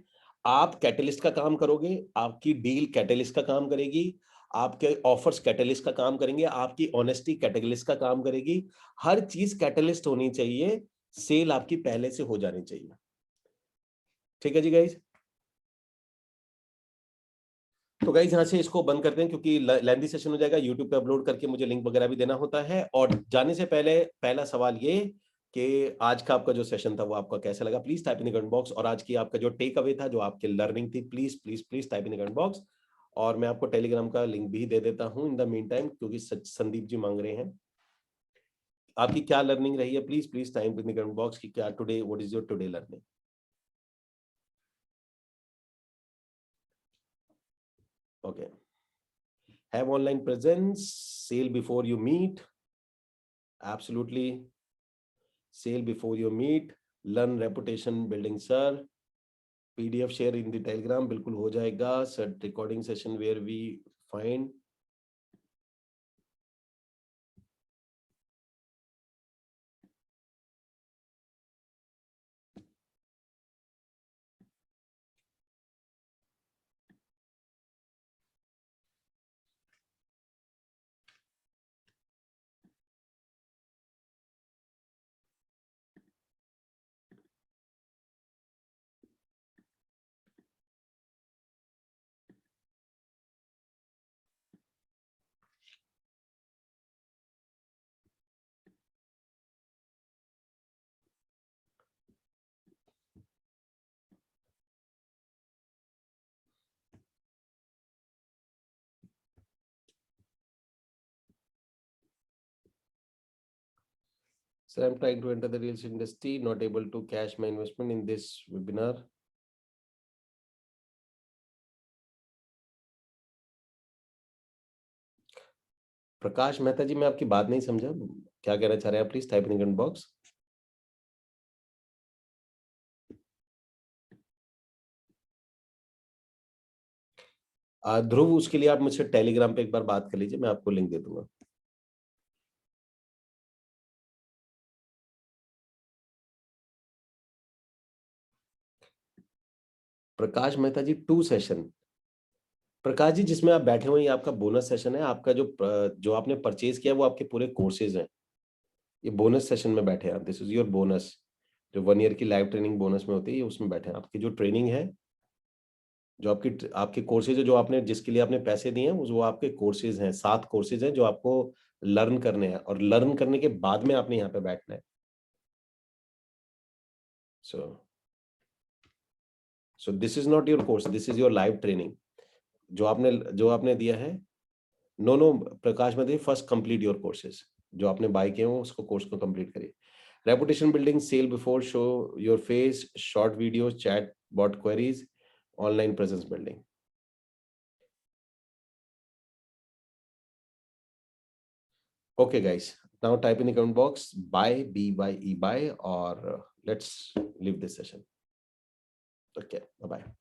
आप कैटलिस्ट का काम करोगे, आपकी डील कैटलिस्ट का काम करेगी, आपके ऑफर्स कैटलिस्ट का काम करेंगे, आपकी ऑनेस्टी कैटलिस्ट का काम करेगी। हर चीज कैटलिस्ट होनी चाहिए, सेल आपकी पहले से हो जानी चाहिए। ठीक है जी गाइज। तो गाइज यहाँ से इसको बंद करते हैं क्योंकि लेंथी सेशन हो जाएगा, यूट्यूब पे अपलोड करके मुझे लिंक वगैरह भी देना होता है। और जाने से पहले पहला सवाल ये कि आज का आपका जो सेशन था वो आपका कैसा लगा, please type in the comment box. और आज की आपका जो टेक अवे था, जो आपकी लर्निंग थी, please please please type in the comment box. और मैं आपको टेलीग्राम का लिंक भी दे देता हूँ इन द मीन टाइम, क्योंकि संदीप जी मांग रहे हैं। आपकी क्या लर्निंग रही है, please please type in the comment box की क्या today, what is your today learning. Okay. Have online presence, sale before you meet, absolutely, sale before you meet, learn reputation building sir, PDF share in the telegram बिल्कुल हो जाएगा sir, recording session where we find। Sir, I'm trying to enter the real estate industry, not able to cash my investment in this webinar। Prakash Mehta जी, मैं आपकी बात नहीं समझा, क्या कहना चाह रहे हैं? Please type in comment box. Dhruv, उसके लिए आप मुझसे टेलीग्राम पे एक बार बात कर लीजिए, मैं आपको लिंक दे दूंगा। प्रकाश मेहता जी, 2 सेशन। प्रकाश जी, जिसमें आप बैठे हुए हैं ये आपका बोनस सेशन है। आपका जो आपने परचेज किया वो आपके पूरे कोर्सेज हैं। ये बोनस सेशन में बैठे हैं आप, दिस इज योर बोनस। जो 1 ईयर की लाइव ट्रेनिंग बोनस में होती है, ये उसमें बैठे हैं। आपकी जो ट्रेनिंग है, जो आपकी आपके कोर्सेज है, जो आपने जिसके लिए आपने पैसे दिए हैं, वो आपके कोर्सेज हैं। 7 कोर्सेज हैं जो आपको लर्न करने हैं, और लर्न करने के बाद में आपने यहाँ पे बैठना है। So so this is not your course, this is your live training जो आपने दिया है। नो नो प्रकाश में फर्स्ट कंप्लीट योर कोर्सेज, जो आपने बाय किए हो उसको, कोर्स को कंप्लीट करिए। Reputation building, sale before show your face, short video, chat bot queries, online presence building. Okay, guys. Now type in the comment box buy, B by E buy, or let's leave this session. Okay, bye bye.